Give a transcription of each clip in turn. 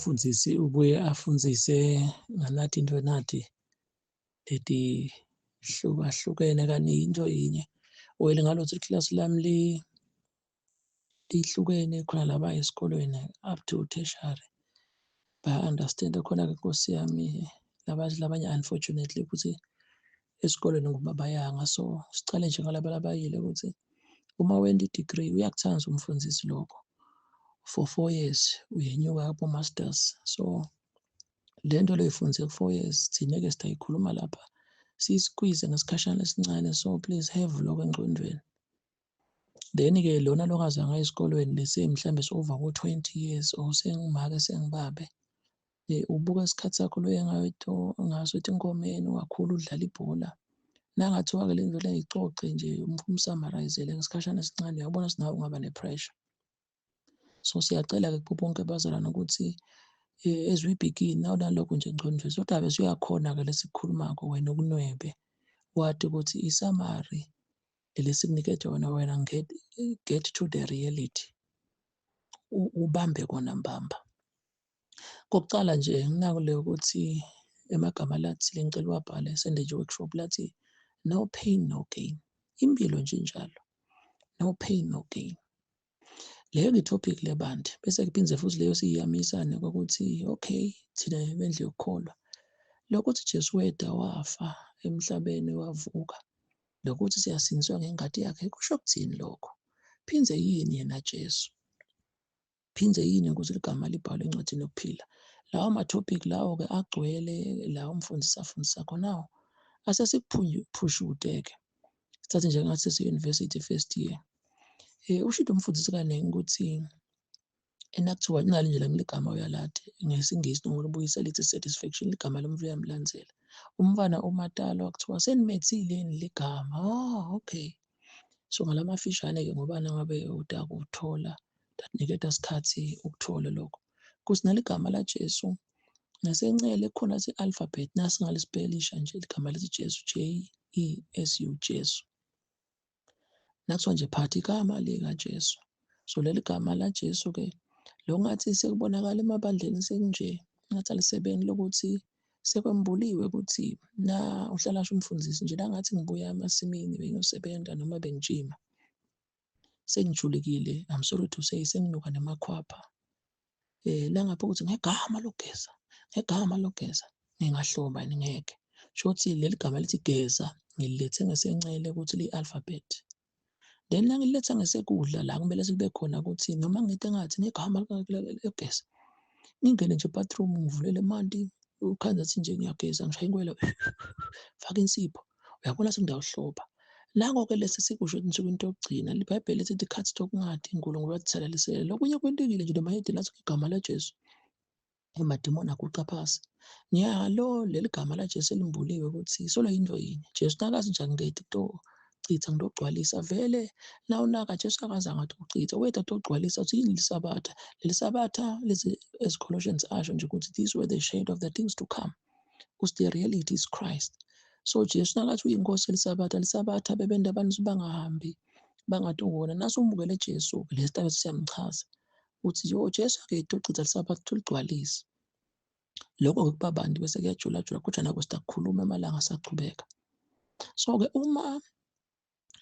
umfundisi ubuye afundzise nganathi into nathi leti hlukahlukene kaningi into yinye. Well, ngalothi iklasi lami lihlukene khona laba esikolweni up to tertiary. Ba-understand khona-ke Nkosi yami labanye unfortunately ukuthi esikoleni ngoba bayanga. So sicale nje ngalaba labayile ukuthi uma wenda i-degree uyakuthanda umfundisi lokho for 4 years uyenyuka kubo-masters. So le nto leyifunze 4 years thina-ke sitayikhuluma lapha siyiskwize ngesikhashana esincane. So please have lokho engqondweni. Then-ke lona lokazanga esikolweni lesi mhlambe over ko-20 years or sengimake sengibabe, ubuka isikhathi sakho ngaso ethi inkomeni wakhula udlala ibhola. Nangathiwa-ke le nto le yicoce nje umsamarizele ngesikhashana esincane, uyabona nawe ungaba ne-pressure. So siyacela-ke kubo bonke abazalwane ukuthi as we begin nalokho nje engqondweni, kodwa ave uyakhona-ke lesikukhulumako wena ukunwebe wathi ukuthi isamari lesikunike yona wena get to the reality, ubambe kona mbamba. Kokucala nje nginakule ukuthi emagama lathi lengicela uwabhale sende nje workshop lathi no pain no gain. Impilo nje injalo, no pain no gain. Leyo ngi-topic le bantu bese kuphindze futhi leyo siyamisane ukuthi okay thina bendle yokukholwa lokuthi Jesu weda wafa emhlabeni wavuka, lokuthi siyasindiswa ngengadi yakhe kusho kuthini lokho? Phindze yini yena Jesu? Phindze yini ukuthi ligama libhalwe encwadini yokuphila? Lawo ma-topic lawo-ke agcwele lawo umfundisi afundisa khonawo asesikuphushude-ke. Sithathe njengathi sesi-university first year. Ushilo umfundisi kanengi ukuthi enakuthiwa nali nje lami ligama uyalade ngesingisi noma libuyisa lithi satisfaction, ligama lomvu uyamlandzela. Umfana uMatalo wakuthiwa senimethile yini ligama? Okay. So ngalamafishane-ke ngoba nangabe utakuthola dakuniketa isikhathi ukuthola lokho. Kuthi naligama la Jesu ngasencele khona alphabet nasingalisipelisha nje ligama lithi Jesu, Jesu, Jesu. Nakuthiwa nje phatha igama lika Jesu. So leli gama la Jesu-ke longathi sekubonakala emabandleni sekunje ngathi alisebeni lokuthi sekwembuliwe ukuthi na uhlala sho umfundisi nje nangathi ngibuya emasimini bengiyosebenza noma bengijima. Sengijulekile, I'm sorry to say, senginuka nemakhwapha. Langapha ukuthi ngegama lokugeza ngingahloba ngeke. Shothi leli gama lithi geza ngililethe ngesencele ukuthi li-alphabet. Then nangililetha ngesekudla la kumele sibe khona ukuthi noma ngide ngathi ngegama lokugeza ngingene nje bathroom ngivulele emanti ukhanza athi nje ngiyageza ngishaye inkwela faka insipho, uyabona sengiyawuhloba. Nako-ke lesi sikusho insukwini yokugcina iBhayibheli lithi cut stock ungadi uNkulunkulu wathithalelisele. Lokunye kwentekile nje noma yedini lathi igama la Jesu emadimoni aguqa phasi. Nyalo leli gama la Jesu elimbuliwe ukuthi solo yinto yinye. Jesu nakazi njani ngeti chitha ngidogcwalisa vele na unaka Jesu akazange athi uchitha wethu atogcwalisa uthi yini lisabatha. Leli sabatha lezi as Colossians asho nje ukuthi these were the shade of the things to come. Because the reality is Christ. So Jesu nakathi uyinkosi lisabatha bebende abantu bangahambi bangatongona. Nasumukele Jesu lesitabe siyamchaza uthi yo Jesu aketochitha lisabatha tuligcwalisa. Lokho kuba abantu bese kuyajula kuthi nako sitakhuluma amalanga asachubeka. So-ke uma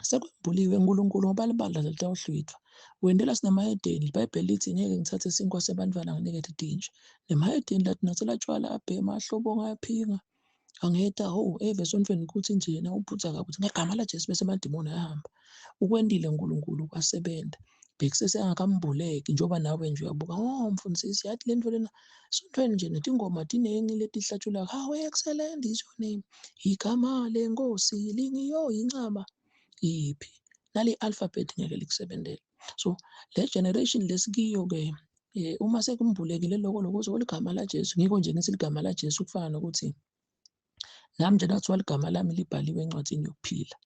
sekwembuliwe uNkulunkulu ngoba libandla litawuhlwithwa wendela sinemayedeni. iBhayibheli lithi ngeke ngithathe isinkwa sebantwana nginikethe idinje. Nemayedeni lathi nathela tshwala abhema ahlobo ngayaphinga angeta evesontweni ukuthi nje yena uphutha kakuthi ngegama la Jesu bese amadimoni ayahamba. Ukwendile uNkulunkulu kwasebenza bekusese angakambuleki njengoba nawe nje uyabuka mfundisi yathi le nto lena sontweni nje nethi ingoma tinengi leti hlatshula how excellent is your name, igama lenkosi lingiyo incaba iphi nali alphabet ngeke likusebenzele. So le generation lesikiyo-ke uma sekumbulekile lokho lokuthi oligama la Jesu ngiko nje ngithi ligama la Jesu kufana nokuthi nami nje nathiwa ligama lami libhaliwe encwadini yokuphila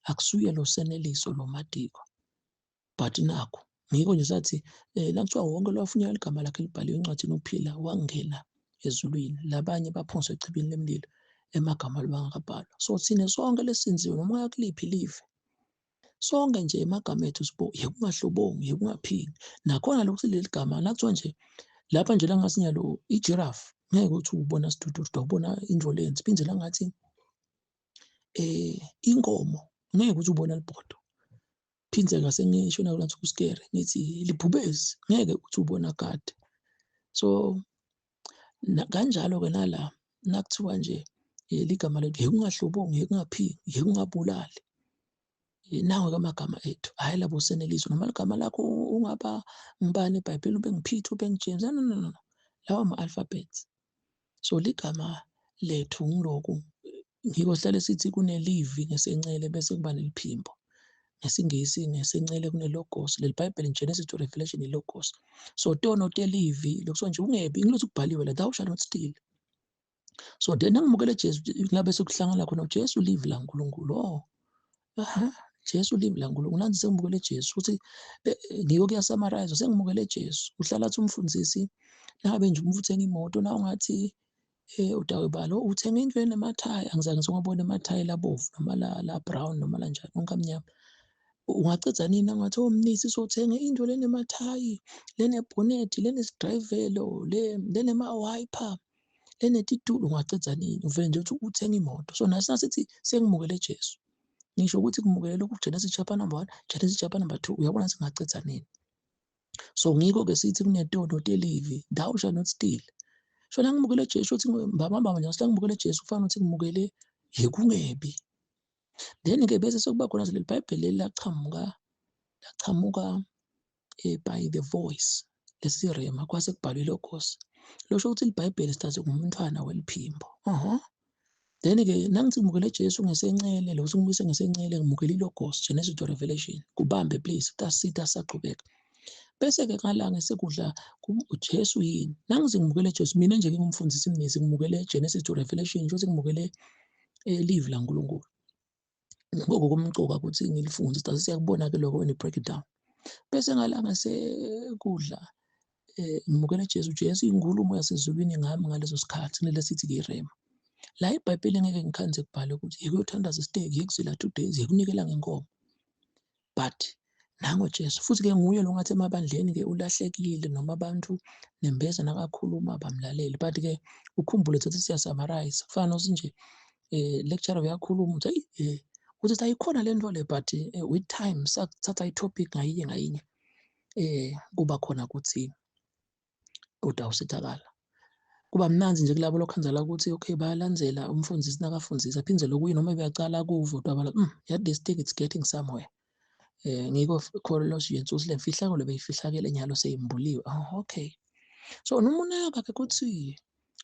akusuye lo Seneliso lo Madiko but nakho ngiko nje sathi nakuthiwa wonke lwafunyanwa igama lakhe libhaliwe encwadini yokuphila wangena ezulwini labanye baphonswa echibini lemlilo emagama bangakabhalwa. So thina sonke lesinziwe noma uyakuliphi live sonke nje emagama ethu yeke ungahlobongi yeke ungaphingi nakhona lokuthi leli gama nakuthiwa nje Lapha nje la ngasinyalo i-giraffe ngeke uthi ubona sidudu, ubona indlolensi. Phindze la ngathi inkomo ngeke ukuthi ubona libhodo. Phindze ngase ngisho nakulanthi kuskere ngithi libhubezi ngeke uthi ubona kade. So kanjalo-ke nala nakuthiwa nje ligama lethu, ngeke ungahlobongi, ngeke ungaphingi, ngeke ungabulali. Nawo-ke amagama ethu, hhayi labo senelizwe. Noma igama lakho ungaba ngibani eBhayibhelini, ube ngiPeter, ube ngiJames, no. Lawo ama-alphabets. So ligama lethu ngiloku, ngiko sihlale sithi kune-livi ngesencele bese kuba neliphimbo. NgesiNgisi ngesencele kune-logos. Leli Bhayibheli Genesis to Revelation i-logos. So tono te-livi lokuthiwa nje ungebi, ingilothi kubhaliwe la, thou shalt not steal. So then nangimukele Jesu, ngabe sekuhlangana khona uJesu live la uNkulunkulu. Jesu live la uNkulunkulu. Nansi sengimukele Jesu ukuthi ngiko kuyasamarayizwa, sengimukele Jesu. Uhlala athi umfundisi, nangabe nje umvuthenga imoto na ungathi udawebalo uthenga indlu enemathayi, angizange ngizongabona emathayi labovu noma la brown noma la njani wonke amnyama. Ungacedza nini angathi mnisi sothenga indlu lenemathayi, lenebhonethi, lenesidrayivelo, lenema-wiper, lenetitulo. Ungacedza nini? Uvele nje uthi uthenga imoto. So nasi nasithi sengimukele Jesu, ngisho ukuthi kumukele lokhu Genesis chapter number 1, Genesis chapter number 2, uyabona singacedza nini? So ngiko-ke sithi kunetono telivi, thou shalt not steal. So nangimukele Jesu uthi mbamba nje ngimukele Jesu kufanele ukuthi ngimukele kungebi. Then-ke bese sekuba khona leli Bhayibheli leli lachamuka by the voice lesirema kwase kubhalwe logos. Losho ukuthi iBhayibheli sithathe ngumntwana weliphimbo. Then-ke nangithi ngimukele Jesu ngesencele, lo singibuyise ngesencele, ngimukele ilogos, Genesis to Revelation. Kubambe please, tasita saqhubeka. Bese-ke ngala ngesekudla uJesu yini. Nangithi ngimukele Jesu, mina nje ngingumfundisi mnisi, ngimukele Genesis to Revelation, nje ukuthi ngimukele live la uNkulunkulu. Ngoko kumcoka ukuthi ngilifunde, siyakubona-ke lokho when you break it down. Bese ngala ngasekudla ngimukele Jesu. Jesu inkulumo yasezulwini ngami ngaleso sikhathi, nalesithi-ke irema. La iBhayibheli ngeke ngikhanze kubhale ukuthi yekuyothandaza isiteki, yekuzila 2 days, yekunikela ngenkomo. But nango Jesu, futhi-ke nguye lo ngathi emabandleni-ke ulahlekile noma abantu nembeza nakakhuluma bamlaleli. But-ke ukhumbule ukuthi siyasamarayiza, kufana nokuthi nje lecturer uyakhuluma uthi ukuthi ayikhona le nto le, but with time sathatha i-topic ngayinye kuba khona ukuthi udawusithakala. Kuba mnanzi nje kulabo lokhanzela ukuthi okay bayalandzela umfundisi nakafundzisa, aphindze lokuyi noma beyacala kuvo udabala yet this thing it's getting somewhere. Ngiko kholoswa yensusi le mfihlakalo beyifihlakele nyalo seyimbuliwe. Okay. So noma unaka-ke kuthi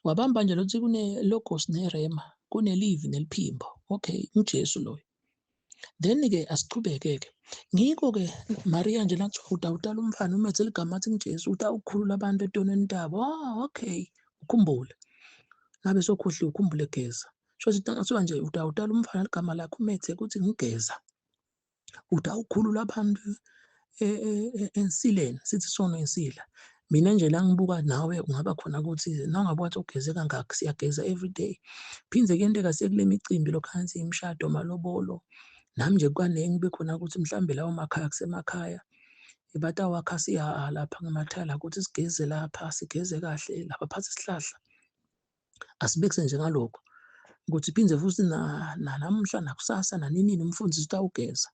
wabamba nje lokuthi kune-logos nerema, kune-livi neliphimbo. Okay, uJesu loyo. Then-ke asichubeke-ke. Ngiko-ke Maria nje nakuthiwa utala umfana umethe ligama athi ngiJesu, utawukhulula abantu etonweni tabo. Okay, ukhumbule. Ngabe sokhohliwe ukhumbule Geza. Shothi kuthiwa nje utala umfana ligama lakho umethe ukuthi ngigeza. Utawukhulula abantu ensileni, sithi sona insila. Mina nje la ngibuka nawe ungaba khona ukuthi nangabe wathi ugeze kangaka, siyageza every day. Phindze kuyenteka sekule micimbi lokhansi imishado, amalobolo. Nami nje kwane ngibe khona ukuthi mhlambe lawo makhaya kusemakhaya batawakha siya lapha ngemathaya la ukuthi sigeze lapha, sigeze kahle lapha phansi isihlahla. Asibekise nje ngalokho ukuthi phindze futhi namuhla nakusasa nanini umfundisi utawugeza.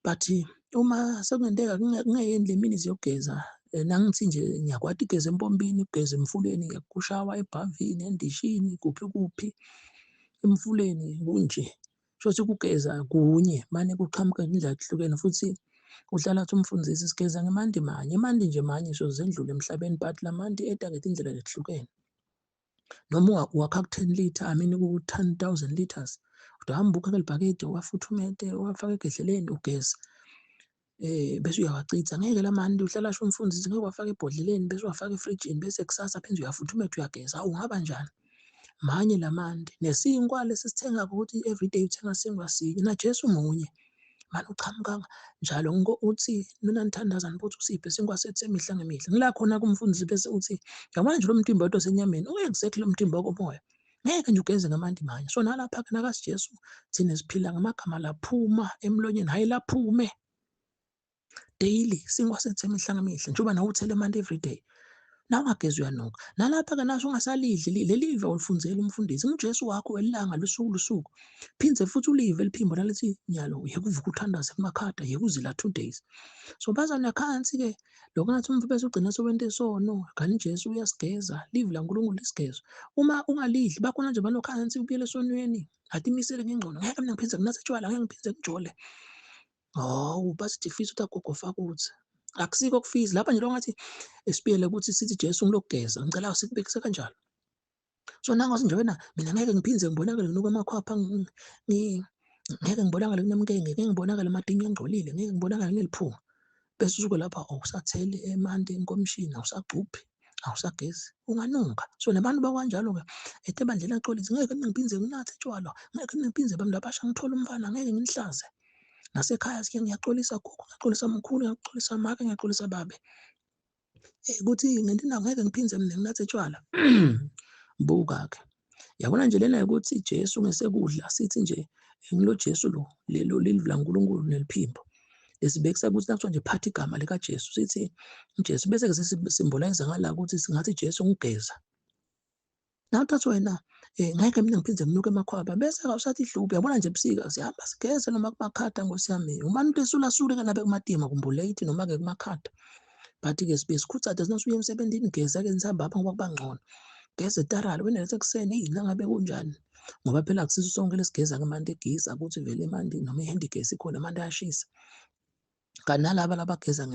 But uma sekungenteka kungayeni le mini ziyogeza, nangithi nje ngiyakwati igeza empompini, ugeza emfuleni, kushawa ebhavini, endishini, kuphi emfuleni kunje. Shothi kugeza kunye mane kuqhamuka indlela ehlukene, futhi uhlala athi umfundisi sigeza ngemanti manye, emanti nje manye zendlule emhlabeni, but lamanti etarget indlela ehlukene. Noma wakha ku-10 litre, ku-10,000 litres, udahamba ukha kelibhakede wafuthumete wafaka egedleleni ugeza. Bese uyawacitha, ngeke lamanti uhlala asho umfundisi ngeke wafaka ebhodleleni bese wafaka efrijini bese kusasa phinde uyafuthumeta uyageza. Ungaba njani? Manye lamanti. Nesinkwa lesisithengako ukuthi everyday uthenga sinkwa sinye, naJesu munye. Manje uchamuka njalo uthi mina nithandaza nibuthi usiphe sinkwa sethu semihla ngemihla. Ngila khona kumfundisi bese uthi yabona nje lo mtimba wedwa senyameni, ungekuzekile lo mtimba komoya. Ngeke nje ugeze ngamanti manje. So nalapha-ke nakaSijesu thina siphila ngamagama laphuma emlonyeni, hhayi laphume daily, sinkwa sethu semihla ngemihla. Njengoba nawe uthela emanti everyday. nawungagezi uyanuka. Nalapha-ke naso ungasalidli leli live awulifunzeli umfundisi. UJesu wakho welilanga lusuku. Phindze futhi ulive liphimbo nalithi nyalo yeke uvuke uthandaze kumakhada, yeke uzila 2 days. So bazana khansi-ke lokho ngathi umntu bese ugcina sewente isono, kanti uJesu uyasigeza, live laNkulunkulu lisigeza. Uma ungalidli bakhona nje banokhansi ubuyele esonweni, ngathi imisele ngengcondo, ngeke mina ngiphinde nginathe utshwala, ngeke ngiphinde ngijole. Hawu bathi difisa uthi agogo futhi. Akusiko kufizi lapha nje ngathi esibiyele ukuthi sithi Jesu ngilokugeza, ngicela sikubekise kanjalo. So nangathi nje wena mina ngeke ngiphinde ngibonakale nginuka amakhwapha, ngeke ngibonakale nginemnkenge, ngeke ngibonakale amatinyo angcolile, ngeke ngibonakale neliphunga. Bese usuke lapha awusatheli emanti enkomishini, awusagcuphi, awusagezi, unganuka. So nabantu bakwanjalo-ke ebandleni axolisa, ngeke ngiphinde nginathe utshwala, ngeke ngiphinde bantu abasha ngithole umfana, ngeke nginihlaze. Nasekhaya sike ngiyaxolisa gogo, ngiyaxolisa mkhulu, ngiyaxolisa make, ngiyaxolisa babe. Ukuthi ngentina ngeke ngiphinde mina nginathe utshwala. Buka-ke. Yabona nje lena ukuthi Jesu ngesekudla sithi nje ngilo Jesu leli live laNkulunkulu neliphimbo. Lesibekisa ukuthi nakuthiwa nje phatha igama likaJesu sithi uJesu bese-ke sesisymbolize ngala ukuthi singathi Jesu ngigeza. Nawuthathi wena ngeke mina ngiphinde nginuke emakhwapha bese-ke awusathi hlupho. Uyabona nje ebusika sihamba sigeze noma kumakhada Nkosi yami. Umane umuntu esula-sula-ke lapha kumatima kumbo-late noma-ke kumakhada. But-ke sibuye sikhuthade nasuye emsebenzini geza-ke nisahamba ngoba kuba ngcono. Geza etarala wena ekuseni nangabe kunjani. Ngoba phela akusiso sonke lesigeza ngemanti egisi, akuthi vele emanti noma ihendi gesi ikhona amanti ayashisa. Kanti nalaba abageza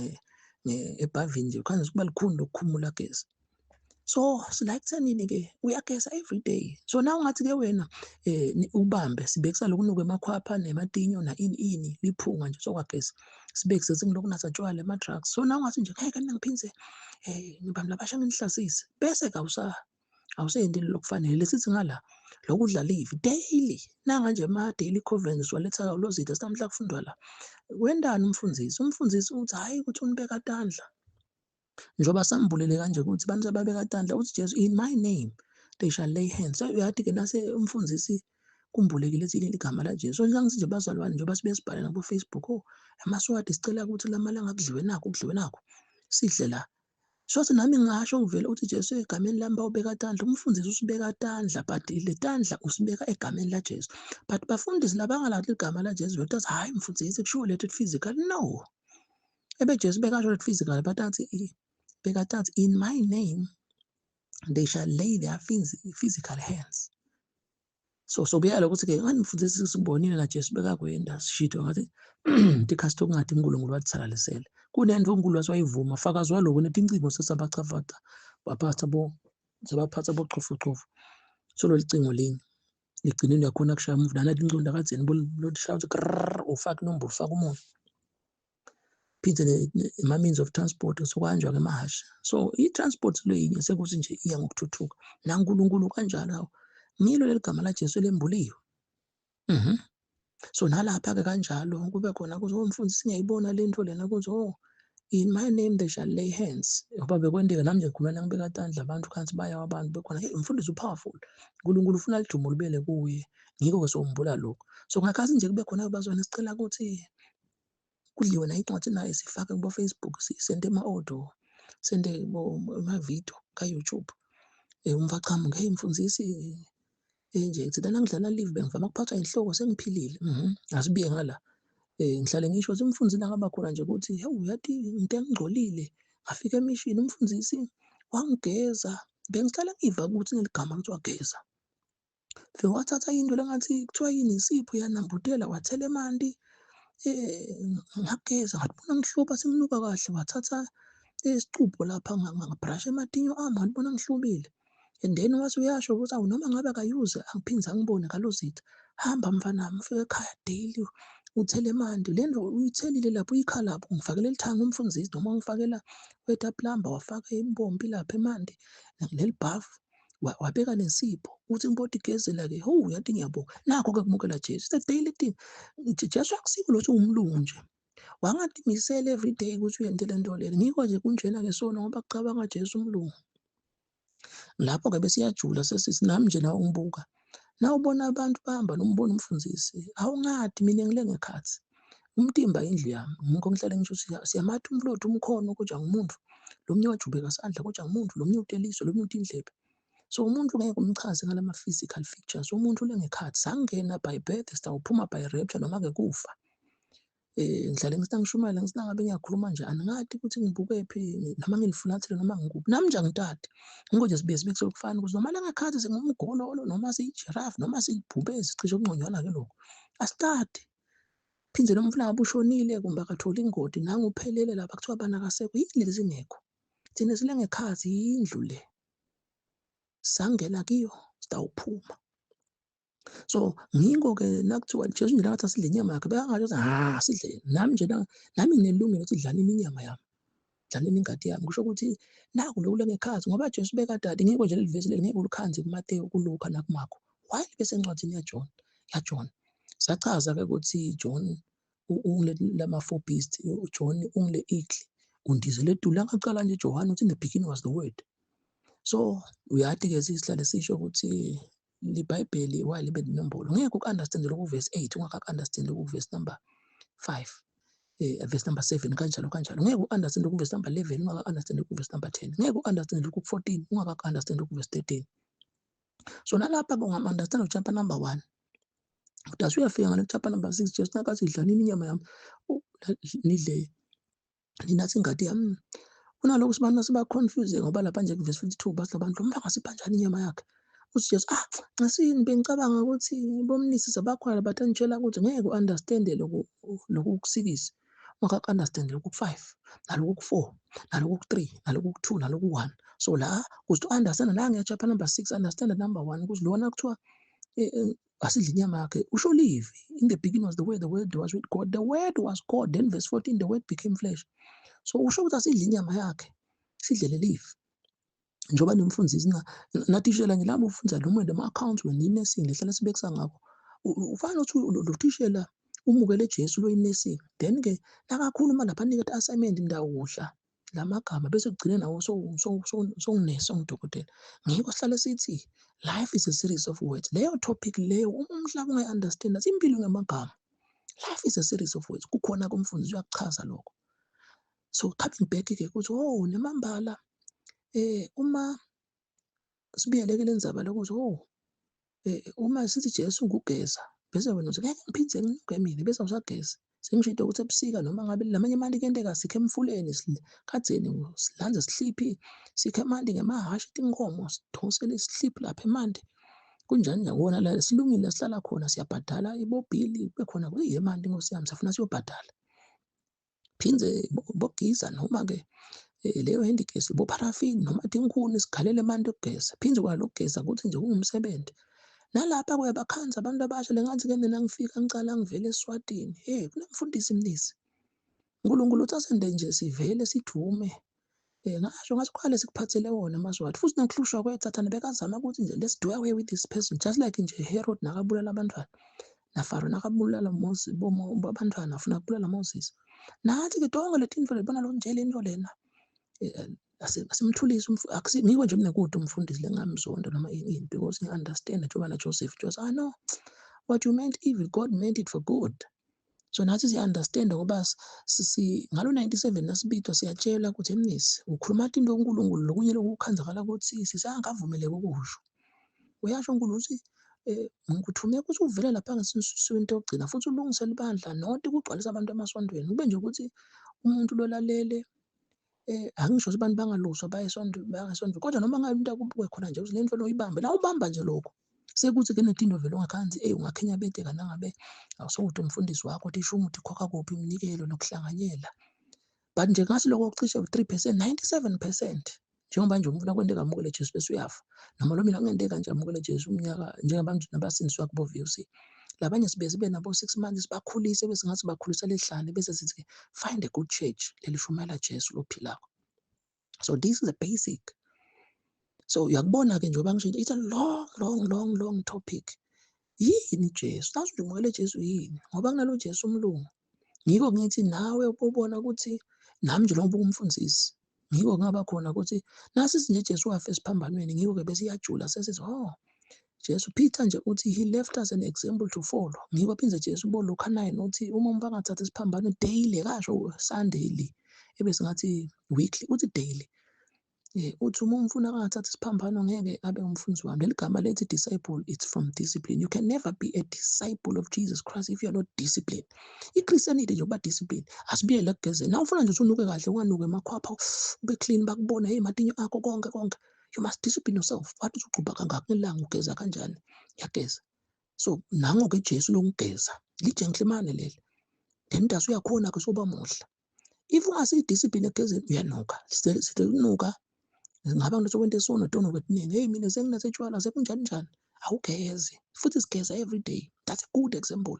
ebhavini nje kukhanya kuba lukhuni lokukhumula gesi. So sila ekuthenini-ke uyageza everyday. So nawungathi-ke wena ubambe sibekisa lokunuka emakhwapha nematinyo ini liphunga nje sokwageza. Sibekise sengilokunatha tshwala ama-drugs. So nawungathi nje ngeke mina ngiphinde ngibantu labasha nginihlazise. Bese-ke awusendi lokufanele sithi ngala lokudla live daily. Nanga nje ama-daily covenants waletha uLozitha sinamhla kufundwa la. Wendani umfundisi? Umfundisi uthi hhayi ukuthi unibeka tandla. Njengoba sambulele kanje ukuthi bantu ababeka tandla uthi Jesu in my name they shall lay hands. So uyathi-ke nase umfundisi kumbulekile ethi leli gama laJesu. So njengoba nje bazalwane njengoba sibe sibhala nabo-Facebook, amaswadi sicela ukuthi lamalanga kudliwe nakho. Sidle la. So nami ngingasho uvele uthi Jesu egameni lami bawubeka tandla. Umfundisi usibeka tandla but le tandla usibeka egameni laJesu. But bafundisi labangalazi igama laJesu vele uthi hhayi mfundisi kusho lethe physical. No. Jesu bekasho lethe physical but athi beka tandla in my name they shall lay their physical hands. So sobuyalo ukuthi-ke ngani mfundisi sibonile na Jesu bekakwenda sishito ngathi ikhasi okungathi uNkulunkulu wathithakalisele. Kunento uNkulunkulu wayivuma fakazi waloko nethi incingo sesabachavata sabaphatha bochofochofo. So lolu cingo linye ligcineni yakhona kushaya umuva nanathi incunda kadzeni lolishaya ukuthi ufaka inombolo ufaka umoya. Phinde ama-means of transport sokwanjwa ngemahhashi. So i-transport leyinye sekuthi nje iya ngokuthuthuka. NaNkulunkulu kanjalo. Ngilo leli gama laJesu lembuliwe. So nalapha-ke kanjalo kube khona kuthi umfundisi ngiyayibona lento lena kuthi in my name they shall lay hands. Ngoba bekwendeka nami nje ngikhulumela ngibeka tandla abantu khansi bayawa abantu bekhona umfundisi u-powerful. uNkulunkulu ufuna lidumo libele kuye. Ngiko-ke sombula lokho. So ngakhathi nje kube khona bazwana sicela ukuthi kudliwe nayo incwadi nayo sifake kubo-Facebook, sisende ama-audio, sende ama-video ka-YouTube. Umvacamo hey mfundisi nje thina nangidlala live bengivama ukuphathwa inhloko sengiphilile. Asibiye ngala. Ngihlale ngisho ukuthi umfundisi nakaba khona nje ukuthi hewu yathi into engcolile ngafika emishini umfundisi wangigeza bengicela ngiva ukuthi neligama kuthiwa geza. Fike wathatha into lengathi kuthiwa yini isipho yanambudela wathela emanti ngageza ngabona ngihlupha senginuka kahle. Wathatha isicubho lapha ngabrasha ematinyo ami ngabona ngihlubile. And then wathi uyasho ukuthi awu noma ngabe akayuze angiphinde angibone ngalozitha. Hamba mfanami ufike ekhaya daily uthele emanti. Le nto uyithelile lapho uyikha lapho ngifakele lithanga umfundisi noma ngifakela wetha plumber wafaka impompi lapha emanti leli bhafu wabeka nesipho uthi impoti igezela-ke yathi ngiyabonga. Nakho-ke kumukela Jesu. It's a daily thing. Jesu akusiko lokuthi uwumlungu nje. Wangazimisela everyday ukuthi uyente le nto lena. Ngikho nje kunjena-ke sona ngoba kucabanga Jesu umlungu. Lapho-ke besiyajula sesithi nami nje nawe ungibuka. Nawubona abantu bahamba nombona umfundisi awungathi mina ngile ngekhathi. Umtimba indlu yami. Ngikho ngihlale ngisho siyamatha umlotha umkhono ukuthi angimuntu. lo munye wajubeka sandla kodwa ngumuntu, lo munye uteliso, lo munye utindlebe. So umuntu ngeke umchaze ngalama-physical features. Umuntu ulengekhathi sangena by birth, sitawuphuma by rapture noma-ke kufa. Ngihlale ngithi nangishumayela ngithi nangabe ngiyakhuluma nje angingathi ukuthi ngibukephi noma ngilifunathele noma ngikuphi. Nami nje angitati. Ngikho nje sibiye sibeke sokufana ukuthi noma langekhathi singumgololo noma siyijirafu noma siyibhubezi cishe okungconywana-ke lokho. Asitati. Phindze noma ufuna ngabe ushonile kumbe akatholi ingoti nangu uphelele lapha kuthiwa bani akasekho. Yini lezi zingekho? Thina silengekhathi yindlu le. Sangena kiyo sitawuphuma. So ngikho-ke nakuthiwa Jesu nje nakathi asidle inyama yakhe bekangathi sidle nami nje nami nginelungelo ukuthi dlanini inyama yami, dlanini ingadi yami. Kusho ukuthi naku lokhu lengekhathi ngoba Jesu bekadade ngikho nje leli vesi leli ngeke ulikhanze kuMateyu, kuLuka nakuMarko. Why bese encwadini yaJohn? Sachaza-ke ukuthi John lama-4 beasts, John ungile-eagle, undizele edule. Angacala nje Johane uthi in the beginning was the word. So uyathi-ke sihlale sisho ukuthi iBhayibheli why libe nenombolo. Ngeke uku-understand lokhu verse 8 ungaka-understand lokhu verse number 5, verse number 7 kanjalo. Ngeke u-understand lokhu verse number 11 ungaka-understand lokhu verse number 10. Ngeke u-understand lokhu 14 ungaka-understand lokhu verse 13. So nalapha ungam-understand chapter number 1. Kodwa uyafika ngale chapter number 6 Jesu nakathi dlanini inyama yami nidle ninathi ingadi yami. Kunalokhu sibana siba confuse ngoba lapha nje verse 52 bathi abantu lo ngasipha njani inyama yakhe. Uthi Jesu ngasini bengicabanga ukuthi bomnisi sabakhona bathi angitshela ukuthi ngeke u-understand lokhu ukusikisa. Ungaka-understand lokhu 5 nalokhu 4 nalokhu 3 nalokhu 2 nalokhu 1. So la ukuze u-understand la nge chapter number 6 understand number 1 ukuthi lona kuthiwa asidle inyama yakhe usho live. In the beginning was the word was with God, the word was God. Then verse 14 the word became flesh. So usho ukuthi asidle inyama yakhe, sidlele live. Njoba nimfundisi nathishela ngilabo ufunza noma ama-accounts wena i-nursing lehlala sibekisa ngakho. Ufana ukuthi lo thishela umukele Jesu lo i-nursing. Then-ke nakakhuluma lapha aniketa assignment ndawudla lamagama bese kugcine nawo songunesi songudokotela. Ngikho sihlale sithi life is a series of words. Leyo topic leyo umhlaba ungayi-understand impilo ngamagama. Life is a series of words. Kukhona kumfundisi uyakuchaza lokho. So coming back-ke ukuthi nemambala uma sibiyelekele ndzaba lokuthi uma sithi Jesu ngugeza bese wena uthi ngeke ngiphindze nginuke mina bese usageza. Sengisho ukuthi ebusika noma ngabe lamanye amanti kenteka sikhe emfuleni kadzeni silanze sihliphi sikhe emanti ngemahashi tinkomo sidonsele isihliphi lapha emanti. Kunjani wona la silungile sihlala khona siyabhadala ibobhili kube khona emanti Nkosi yami safuna siyobhadala. Phindze bogiza noma-ke leyo handigesi bo-paraffin noma tinkhuni sikhalele emanti okugeza. Phindze kwalokugeza ukuthi nje kungumsebenzi. Nalapha kuyabakhanza abantu abasha lengathi-ke mina ngifika ngicala ngivele eSwatini. Kunemfundisi mnisi. uNkulunkulu uthi asende nje sivele sidume. Ngasho ngathi kukhale sikuphathele wona amaswati. Futhi nokuhlushwa kwethathana bekazama ukuthi nje let's do away with this person. Just like nje Herod nakabulala abantwana. NaFaro nakabulala abantwana afuna kubulala Moses. Nathi-ke tonke le tinto lebona lo nje le nto lena. Asimthulisi ngikho nje mina kude umfundisi lengamzonda noma ini because ngi-understand njengoba na Joseph just no, what you meant evil God meant it for good. So nathi siya-understand ngoba ngalo 97 nasibithwa siyatshela ukuthi emnisi ukhuluma into uNkulunkulu lokunye lokukhanzakala ukuthi sisangavumeleke ukusho. Uyasho uNkulunkulu ukuthi ngikuthume ukuthi uvele lapha ngesinsukwini yokugcina futhi ulungisele ibandla not ukugcwalisa abantu emasondweni kube nje ukuthi umuntu lolalele angisho ukuthi abantu bangaluswa bangasondwe kodwa noma ngabe into akube khona nje ukuthi le nto uyibambe la ubamba nje lokho sekuthi ke netinto vele ungakhanzi ungakhenya bete kanangabe awusokuthi umfundisi wakho tisho umuthi khokha kuphi umnikelo nokuhlanganyela. But nje ngathi lokho cishe 3% 97% njengoba nje umuntu akwendeka amukele Jesu bese uyafa noma lo mina ngendeka nje amukele Jesu umnyaka njengabantu nabasindiswa kubo VOC. Labanye sibe nabo 6 months bakhulise bese ngathi bakhulisa lehlane bese sithi find a good church lelishumayela Jesu lophilako. So this is a basic. So uyakubona ke njengoba ngisho it's a long topic. Yini Jesu? Nazi nje umukele Jesu yini? Ngoba kunalo Jesu umlungu. Ngikho ngithi nawe ubona ukuthi nami nje lonke umfundisi. Ngikho ngaba khona ukuthi nasi nje Jesu wafa esiphambanweni ngikho ke bese iyajula sesithi Jesu Peter nje uthi he left us an example to follow. Ngikho phinze Jesu bo Luka 9 uthi uma umuntu angathatha isiphambano daily kasho Sunday ebese ngathi weekly, uthi daily. Uthi uma umfuna angathatha isiphambano ngeke abe umfundisi wami. Leli gama lethi disciple, it's from discipline. You can never be a disciple of Jesus Christ if you are not disciplined. I-Christianity nje ukuba discipline. Asibuyele kugezeni. Nawe ufuna nje unuke kahle, unganuke emakhwapha, ube clean, bakubona, hey matinyo akho konke. You must discipline yourself. Wathi uzuqhuba kangaka ngelanga, ugeza kanjani? Ngiyageza. So nango-ke Jesu lokugeza. Li-gentleman leli. Then das uyakhona-ke soba muhle. If ungasiyi-discipline egezeni, uyanuka. Sithe ukunuka, ngabantu sokwento esono tono kwetiningi, hey mina senginathetshwala sekunjani njani, awugeze futhi sigeza every day. That's a good example.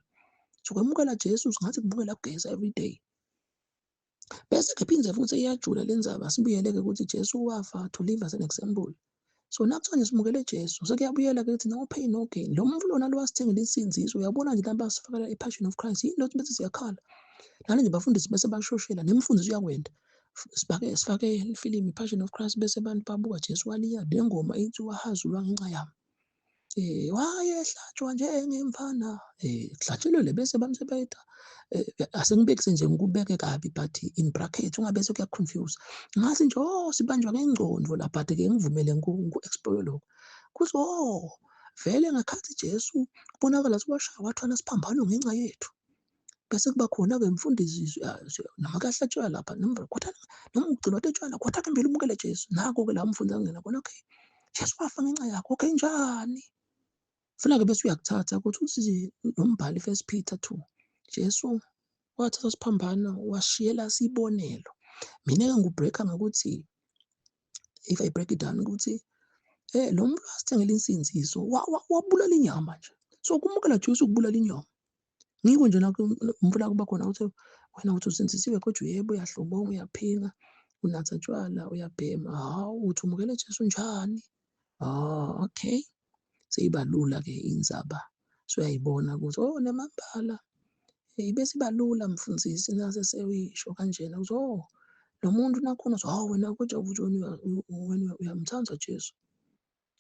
So kwemukela Jesu singathi kubukela kugeza every day. Bese ke phindze futhi iyajula lenzaba, sibuyele ke ukuthi Jesu wafa to live as an example. So nakuthiwa nje simukele Jesu sekuyabuyela ke ukuthi no pain no gain. Lo muntu lona lo wasithengela insinziso, uyabona nje laba sifakela i-Passion of Christ, yini lothi bese siyakhala. Nale nje bafundisi bese bashoshela, nemfundiso uyakwenda. Sifake ifilimu i-Passion of Christ bese abantu babuka Jesu waliya, le ngoma ithi wahazulwa ngenxa yami. Wayehlatshwa njengemfana. Kuhlatshelwe bese abantu sebayita. Asengibekise nje ngikubeke kabi but in bracket ungabe sekuya-confuse. Ngathi nje sibanjwa ngengcondo la but ke ngivumele ngiku-explore lokho. Kuthi vele ngakhathi Jesu kubonakala siwashaya wathwana siphambano ngenxa yethu. Bese kuba khona-ke mfundisi noma kahlatshwa lapha noma ugcina wathetshwala kodwa-ke mbele umukele Jesu. Nako-ke la mfundisi angena khona, okay, Jesu wafa ngenxa yakho, okay njani? Funa-ke bese uyakuthatha ukuthi uthi nombhali i-First Peter 2. Jesu wathatha siphambano washiyela sibonelo. Mina-ke ngubreaka ngokuthi, if I break it down, ukuthi lo muntu wasithengela insinziso wabulala inyama nje. So kumukela Jesu ukubulala inyama. Ngiko nje mfuna kuba khona ukuthi wena uthi usinzisiwe kodwa yebo uyahlobonga, uyaphila, unatha tshwala, uyabhema. Hawu uthi umukele Jesu njani? Okay. Seyiba lula-ke inzaba. So uyayibona ukuthi nemambala. Bese iba lula mfundisi nase sewuyisho kanjena ukuthi lo muntu nakhona wena kodwa wena uyamthanda Jesu.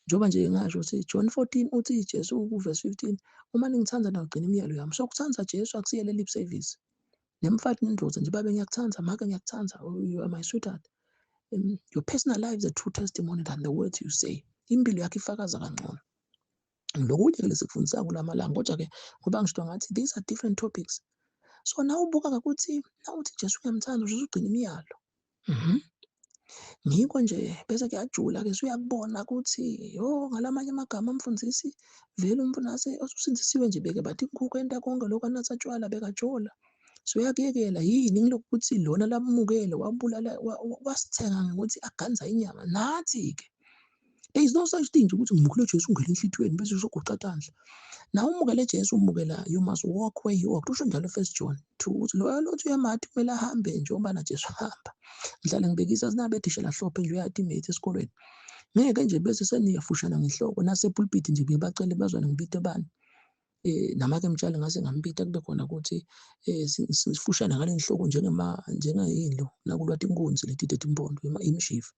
Njoba nje ngasho ukuthi John 14 uthi Jesu ku-verse 15, uma ningithanda nawugcina imiyalo yami. So kuthanda Jesu akusiyele lip service. Nemfati nendoda nje babe ngiyakuthanza, make ngiyakuthanza, you are my sweetheart. Your personal life is a true testimony than the words you say. Impilo yakho ifakaza kangcono. Lokunye-ke lesikufundisa kulamalanga kodwa-ke ngoba ngisho ngathi these are different topics. So nawe ubuka ngakuthi nawuthi Jesu uyamthanda uzugcina imiyalo. Ngikho nje bese kuyajula-ke usuyakubona ukuthi ngalamanye amagama mfundisi vele umfundisi osusindisiwe nje beke bathi inkukhu enta konke lokhu anatha tshwala bekajola. So uyakuyekela yini ngilokhu ukuthi lona lamukele wabulala wasithenga ngokuthi aganza inyama. Nathi-ke there is no such thing nje ukuthi ngimukele Jesu ungena enhlitweni bese usogoqa tandla. Na umukele Jesu umukela, you must walk where he walked. Usho njalo 1 John 2 ukuthi lo lothi uyamathi kumele ahambe njengoba na Jesu ahamba. Ngihlala ngibekisa sinabethishela hlophe nje uyatimate esikolweni. Ngeke nje bese seniyafushana ngehloko nasepulpit nje bebacele bazwana ngibite bani. Nama-ke mtshali ngase ngambita kube khona ukuthi sifushane ngale nhloko njengayindlu nakulwathi inkunzi leti impondo imshifu.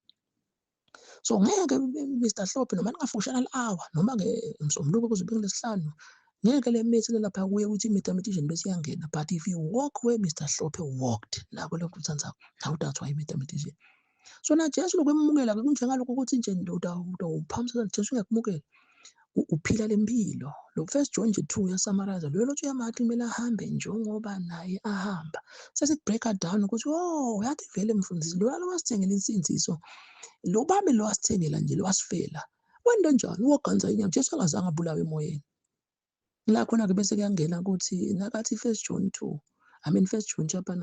So ngeke Mr. Hlophe noma ningafushana le-hour noma-ke msombuluko kuze ube ngolesihlanu ngeke le methi lapha kuye ukuthi i-mathematician bese iyangena. But if you walk where Mr. Hlophe walked, nako lokho kuthanza now that's why i-mathematician. So na Jesu lokwemukela-ke kunjengalokho ukuthi nje uphamisa Jesu uyakumukela uphila lempilo. Lo 1 John 2 uyasamaraza lo lothi uyamathi kumele ahambe njengoba naye ahamba. Sesibreaka down ukuthi yathi vele mfundisi lo wasithengela insinziso, lo babe lo wasithengela nje lo wasifela wenda njani woganza inyama. Jesu angazange abulawe emoyeni. La khona-ke bese kuyangena ukuthi nakathi 1 John 2, 1 John chapter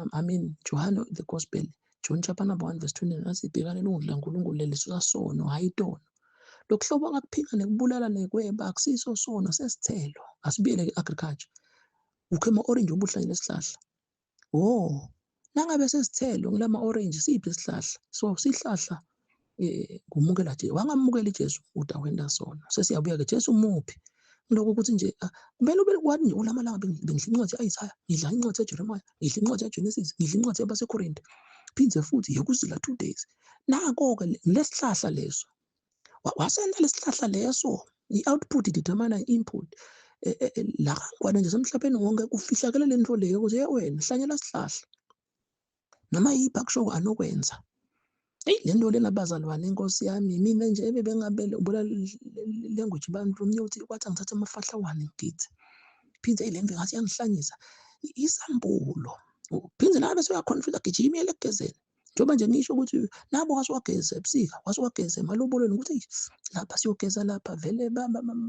John the Gospel, John chapter number 1 verse 29, athi bhekane noNkulunkulu leliso sasono hayi itono. Lokuhlobo akakuphika nekubulala nekweba akusiso sono sesithelo. Asibiyele ke-agriculture. Ukhe ama-orange obuhlanyela esihlahla. Nangabe sesithelo ngilama orange siphi isihlahla. So sihlahla kumukela Jesu. Wangamukela Jesu uda wenda sona. Sesiyabuya-ke Jesu muphi. Lokho ukuthi nje kumele ube kwathi nje ulamalanga bengidla incwadi ka-Isaiah, ngidla incwadi kaJeremiah, ngidla incwadi kaGenesis, ngidla incwadi yabaseKorinte. Phindze futhi yekuzila 2 days. Nako-ke lesihlahla leso. Wasenda lesihlahla leso, i-output determine i-input. La kangwane nje semhlabeni wonke kufihlakele lento leyo ukuthi wena hlanyela sihlahla. noma yiphi akusho anokwenza. Eyi le nto lena bazalwane Nkosi yami, mina nje ebebengabele ubula language bantu umnyothi kwathi angithathe amafahlawane ngithi. Phindze le mve ngathi yangihlanyisa. Isambulo. Phindze nawe bese uyakhonfisa gijimela ekugezeni. Njengoba nje ngisho ukuthi nabo wasuwageza ebusika, wasuwageza emalobolweni ukuthi lapha siyogeza lapha vele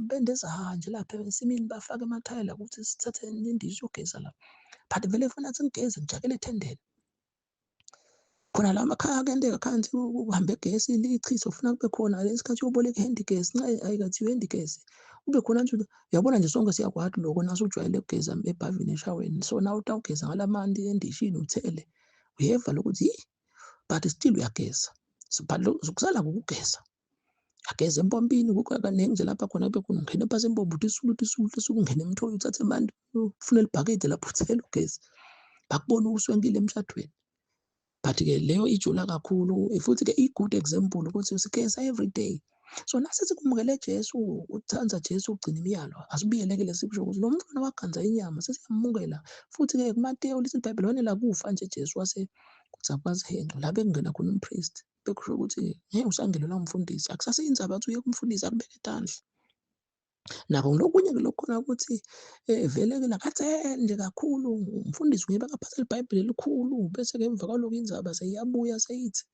bendeza nje lapha esimini bafake emathayela ukuthi sithathe indiza siyogeza lapha. But vele funa athi ngigeze ngijakele ethendeni. Khona la makhaya kuyenteka khansi kuhambe igesi lichitho ufuna kube khona lesikhathi uyoboleka ihandigesi ayikathiwa ihandigesi. Kube khona nje uyabona nje sonke siyakwati lokho naso ujwayele ukugeza ebhavini eshaweni. So nawe utawugeza ngalamanti endishini uthele. Uyeva lokuthi but still uyageza. So but kusala ngokugeza. Ageza empompini kukaningi nje lapha khona kube khona ungena phasi empompi uthi ungena emtholi uthathe amanti ufunele ibhakede lapho uthele ugeza. Bakubona uswenkile emshadweni. But-ke leyo ijula kakhulu futhi-ke i-good example ukuthi sigeza every day. So nasithi kumukele Jesu, uthanza Jesu ugcina imiyalo, asibiyelekele sikusho ukuthi lo mfana waganza inyama sesiyamukela. Futhi-ke kuMateyu lithi iBhayibheli wanela kufa nje Jesu wase kuthi akwazihenqo la bekungena khona umpriest. Bekusho ukuthi ngeke usangenelwa umfundisi, akusasiyo indzaba ukuthi uye kumfundisi akubeke etandla. Nako lokunye-ke lokhona ukuthi vele-ke nakathele nje kakhulu umfundisi uyibeka phakathi iBhayibheli elikhulu bese-ke emva kwalokho indzaba seyiyabuya seyithi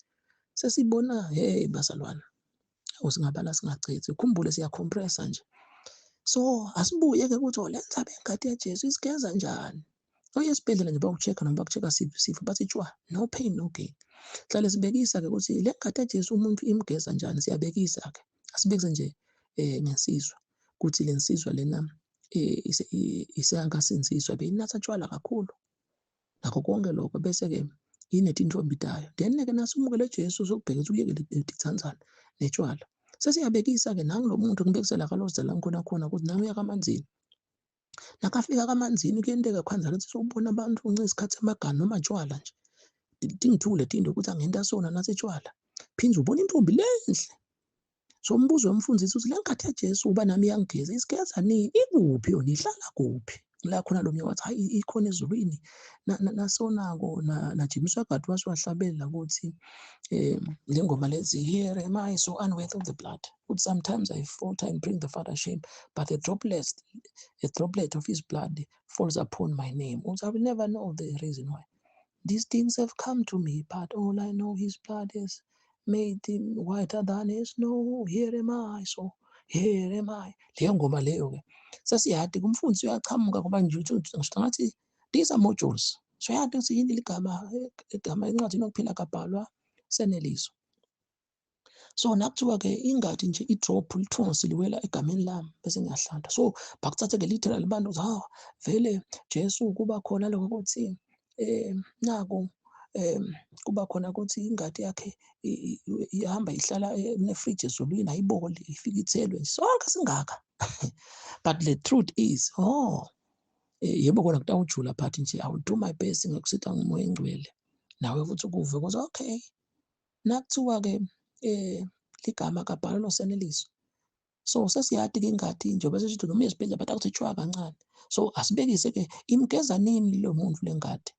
sesibona bazalwane singabala singachithi ukhumbule siyacompressa nje. So asibuye-ke ukuthi le ndzaba yengadi yaJesu isigeza njani. Oye esibhedlela nje bawu-check-a noma baku-check-a siphi isifo bathi tshwa no pain no gain. Hlale sibekisa-ke ukuthi le ngadi yaJesu umuntu imgeza njani siyabekisa-ke. Asibekise nje ngensizwa. Kuthi le nsizwa lena isangakasinziswa beyinatha tshwala kakhulu. Nakho konke lokho bese-ke inethi intombidayo. Then-ke nasumukele Jesu sokubheka ukuthi uyekele ithanzana netshwala. Sesiyabekisa-ke nangu lo muntu ngibekisela kalozela ngikhona khona ukuthi nawe uya kamanzini. Nakafika kamanzini kuyenteka kwanza ukuthi sobona abantu ngesikhathi amagana noma tshwala nje. Tingithule tinto ukuthi angenta sona nathi tshwala. Phinze ubona intombi lenhle. So umbuzo womfundisi uthi le ngadi yaJesu uba nami iyangigeza isigeza nini ikuphi yona ihlala kuphi la khona lo wathi hayi ikhona ezulwini nasonako na James wakade wasiwahlabela ukuthi le ngoma lezi here am I so unworthy of the blood ukuthi sometimes I falter and bring the Father shame but a droplet of his blood falls upon my name. I will never know the reason why these things have come to me, but all I know his blood is made him whiter than snow. Here am I, so here am I. Leyo ngoma leyo-ke sesiyade kumfundisi uyachamuka ngoba nje ngisho ngathi these are modules. So yade ukuthi yini ligama encwadini yokuphila kabhalwa seneliso. So nakuthiwa-ke ingadi nje i-drop lithonsi liwela egameni lami bese ngiyahlanda. So bakuthathe-ke literally abantu ukuthi vele Jesu kuba khona lokho ukuthi naku kuba khona ukuthi ingadi yakhe ihamba ihlala nefriji ezulwini ayiboli ifike ithelwe nje sonke singaka. But the truth is yebo kona kutawujula but nje I will do my best ngikusitha ngomoya engcwele nawe futhi ukuve ukuthi okay nakuthiwa-ke ligama kabhalwa seneliso. So sesiyade-ke ingadi njengoba seshithi noma esibhedlela but akuthi tshwa kancane. So asibekise-ke imgeza nini lo muntu le ngadi.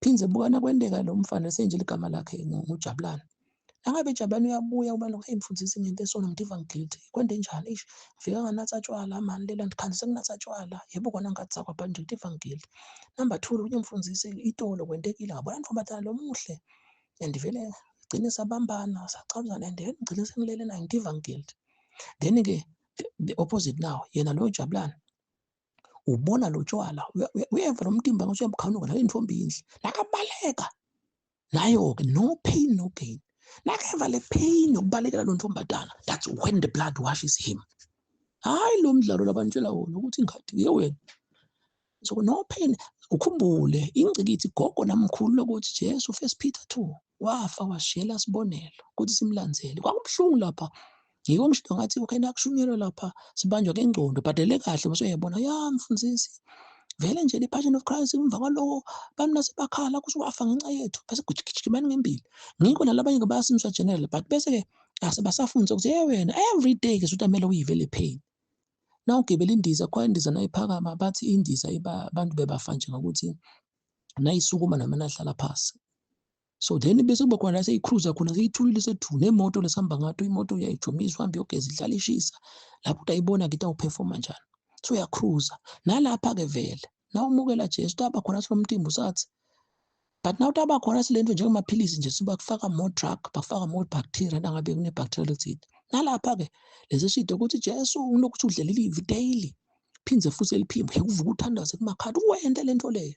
Phindze bukana kwenteka lo mfana senje ligama lakhe nguJabulani. Angabe Jabulani uyabuya uba lo hey mfundisi ngento esona ngidiva ngiguilty. Kwente njani ish ngifika nganatha tshwala mani lela ndikhandise kunatha tshwala. Yebo kona ngathi sakwapha nje ngidiva ngiguilty. Number 2 unye mfundisi itolo kwentekile ngabona ntombatana lo muhle. And vele gcine sabambana sacabuzana and then ngicile sengilele naye ngidiva ngiguilty. Then-ke the opposite now yena lo Jabulani ubona lo tshwala uyeva lo mtimba ngathi uyabukhanuka nale ntombi inhle nakabaleka nayo-ke no pain no gain nakeva le pain yokubalekela lo ntombatana. That's when the blood washes him. Hayi lo mdlalo labantshela wona ukuthi ingadi wena. So no pain. Ukhumbule ingcikithi gogo namkhulu lokuthi Jesu 1 Peter 2 wafa washiyela sibonelo ukuthi simlandzele. Kwakubuhlungu lapha. Yiko ngisho ngathi okay nakushunyelwa lapha sibanjwa ke ngcondo bhadele kahle bese uyabona mfundisi vele nje le Passion of Christ emva kwaloko abantu nasebakhala kuthi wafa ngenxa yethu bese gijimani ngempilo. Ngikho nalabanye bayasimswa general but bese-ke asebasafunza ukuthi wena every day ke usutamele uyive le pain. Nawugibela indiza khona indiza nayiphakama bathi indiza abantu bebafa nje ngokuthi nayisukuma noma nahlala phasi. So then bese kuba khona seyicruiser khona seyithulile sethu nemoto lesihamba ngato imoto uyayijomisa uhambe uyogeza ihlala ishisa lapho utayibona ke itawuperforma njani. So uyacruiser nalapha ke vele nawumukela Jesu taba khona silomtimba usathi but now taba khona silento njengamaphilisi nje sibakufaka more drug bakufaka more bacteria nangabe kune bacterial thina nalapha ke lezi shito ukuthi Jesu unokuthi udlelile ivi daily phinze futhi eliphimbo ukuvuka uthandaze kumakhadi uwente lento leyo.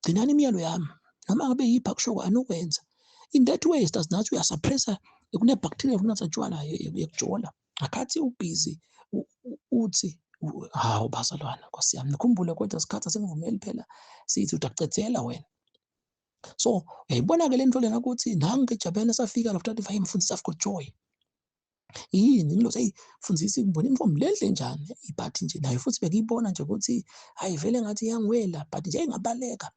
Gcinani imiyalo yami noma ngabe yipha kusho anokwenza in that way sasinathi uyasuppressa kune bacteria kunatha tshwala yekujola akhathi ubusy uthi hawu bazalwana Nkosi yami nikhumbule kodwa isikhathi sengivumeli phela sithi utacethela wena. So uyayibona ke lento lena ukuthi nange eJapan safika lapho tathi mfundisi I've got joy yini ngilo sayifundisi ngibona imfomo lenhle njani ibhathi nje nayo futhi bekuyibona nje ukuthi hayi vele ngathi yangiwela but nje engabaleka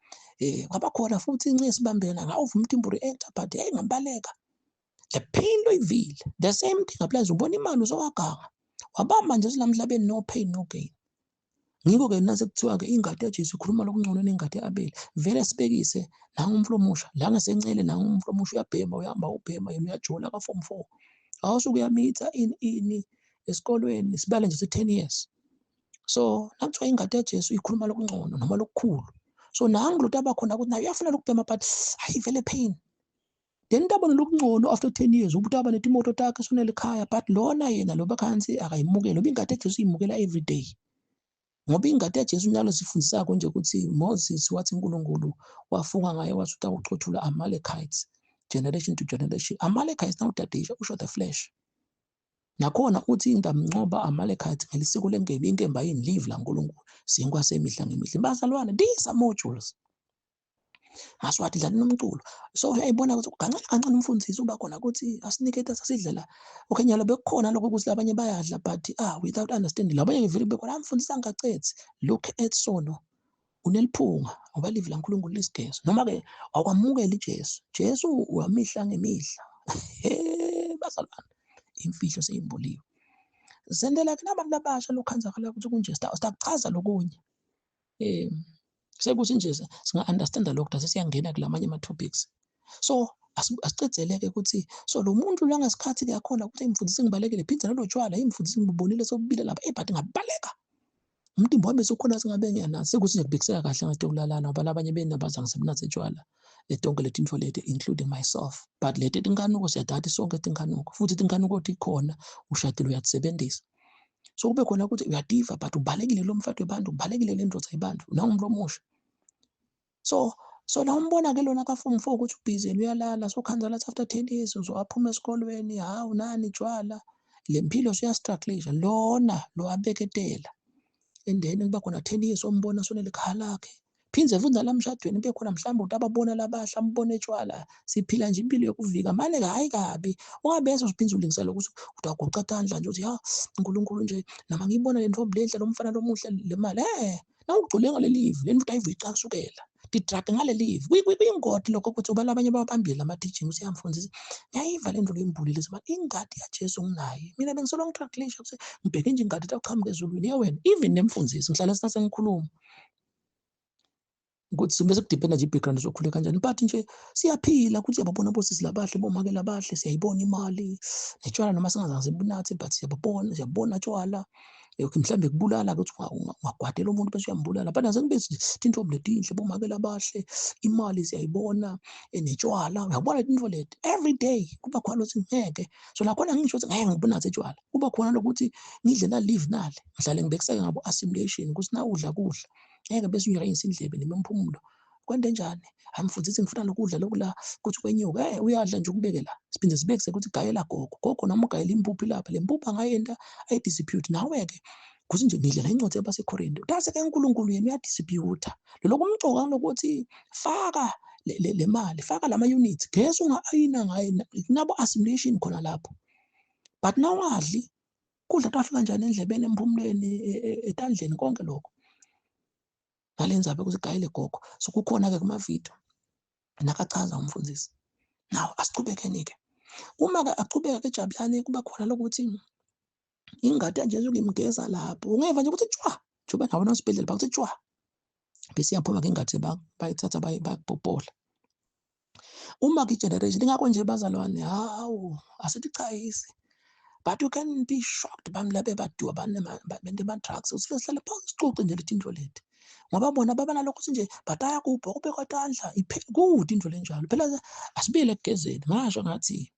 kwabakhona futhi incinci sibambelana ngawo umtimbo reactor but engabaleka the pain loyivile the same thing applies ubona imali uzowaganga wabamba nje silamhlabeni no pain no gain. Ngiko ke nase kuthiwa ke ingadi yaJesu ikhuluma lokungcono nengadi yaAbeli vele sibekise nangu umflomusha la ngasencele nangu umflomusha uyabhema uyahamba ubhema yena uyajola ka form 4 awusuke uyamitha ini esikolweni sibale nje 10 years. So nakuthiwa ingadi yaJesu ikhuluma lokungcono noma lokukhulu. So nangu lo taba khona ukuthi nayo uyafuna lokubhema but hayi vele pain then tabona lokungcono after 10 years ubuthi aba netimoto takhe sonele ekhaya but lona yena loba khansi akayimukela ngoba ingadi yaJesu imukela every day. Ngoba ingadi yaJesu njalo sifundisako nje ukuthi Moses wathi uNkulunkulu wafunga ngaye wathi utawuchothula Amalekites generation to generation. Amalekites nawudadisha usho the flesh. Nakhona uthi indamncoba Amalekites ngelisiko lengebe inkemba yini live la uNkulunkulu sinkwa semihla ngemihla. Bazalwane these are modules. Maswathi dlala nomculo. So uyayibona ukuthi kancane umfundisi uba khona ukuthi asinikete sasidlela. Okay nyalo bekukhona lokho ukuthi abanye bayadla but without understanding labanye vele bekhona umfundisi angacethi look at sono uneliphunga ngoba live la uNkulunkulu lisigezo noma ke akwamukela iJesu. Jesu wamihla ngemihla. Bazalwane imfihlo seyimbuliwe. Sendela ke nabantu labasha lokhanzakala ukuthi kunje sitachaza lokunye. Sekuthi nje singa-understanda lokho dase siyangena kulamanye ama-topics. So asicezeleke ukuthi so lo muntu lo ngasikhathi kuyakhona ukuthi imfundisi ngibalekele phinza nalo tshwala imfundisi ngibonile sobile lapha but ngabaleka umtimbo wami sokhona singabe ngiyanazi sekuthi nje kubhekiseka kahle ngathi ukulalana ngoba labanye benabaza ngisebenzisa tshwala letonke letinto leti including myself but leti tinkanuko siyadati sonke tinkanuko futhi tinkanuko tikhona ushadile uyazisebenzisa. So kube khona ukuthi uyadiva but ubalekile lo mfati webantu ubalekile le ndodza yebantu nangu omusha. So la umbona ke lona ka form 4 ukuthi ubhizi uyalala so khanzala after 10 years uzowaphuma esikolweni hawu nani tshwala le mpilo siyastruggleisha lona lo abeketela and then kuba khona 10 years ombona sonele ekhaya lakhe phinze futhi nalamshadweni kube khona mhlawumbe ukuthi ababona labahla ambone tshwala siphila nje impilo yokuvika manje hayi kabi ungabese usiphinza ulingisela ukuthi utagoqa tandla nje uthi ha uNkulunkulu nje nama ngiyibona le ntombi lenhle lo mfana lo muhle le mali nawugcule ngale live le nto ayivica kusukela didrag ngale live kuyingodi lokho ukuthi ubala abanye babambile ama teaching usiyamfundisa ngiyayiva le nto lembulile zima ingadi yaJesu nginayo mina bengisolo ngitraglisha ukuthi ngibheke nje ingadi taqhamuka ezulwini yewena even nemfundisi ngihlala sithathe ngikhuluma ukuthi bese kudependa nje background sokhule kanjani but nje siyaphila ukuthi yababona bosisi labahle bomake labahle siyayibona imali netshwala noma singazange sibunathi but siyabona tshwala mhlambe kubulala ukuthi ungagwadela umuntu bese uyambulala but asenibezi intombi letinhle bomake labahle imali siyayibona netshwala uyabona into leti every day kuba khona ukuthi ngeke so la khona ngisho ukuthi ngeke ngibunathi etshwala kuba khona lokuthi ngidle na live nale ngihlale ngibekiseke ngabo assimilation ukuthi na udla kudla ngeke bese uyirayisa indlebe nemiphumulo kwente njani amfundisi ngifuna lokudla lokula kuthi kwenyuka uyadla nje ukubeke la siphinde sibekise ukuthi gayela gogo noma ugayela impuphu lapha le mpuphu angayenda ayidistribute nawe ke kuthi nje ngidlela incwadi yabaseKorinte utase ke uNkulunkulu yena uyadistribute lokho umcoka lokuthi faka le mali faka lama units gesi ungaayina ngaye nabo assimilation khona lapho but nawadli kudla kwafika kanjani endlebeni emphumulweni etandleni konke lokho ngalenza ukuthi gayele gogo so kukhona ke kuma video nakachaza umfundisi now asiqhubekeni ke uma ke aqhubeka ke Jabulani kuba khona lokuthi ingadi yaJesu ngimgeza lapho ungeva nje ukuthi tshwa njoba nawo nosibedlela bakuthi tshwa bese yaphuma ke ingadi bayithatha bayibhobola Uma generation ingakho nje bazalwane, hawu asithi cha yisi. But you can be shocked bamlabe badu abantu ema-drugs. Usifike sihlale phansi sixoxe nje lethi into lethi. Ngoba bona baba nalokho nje bataya kuphi kube kwatandla kude into lenjalo. Phela asibile ekugezeni ngasho ngathi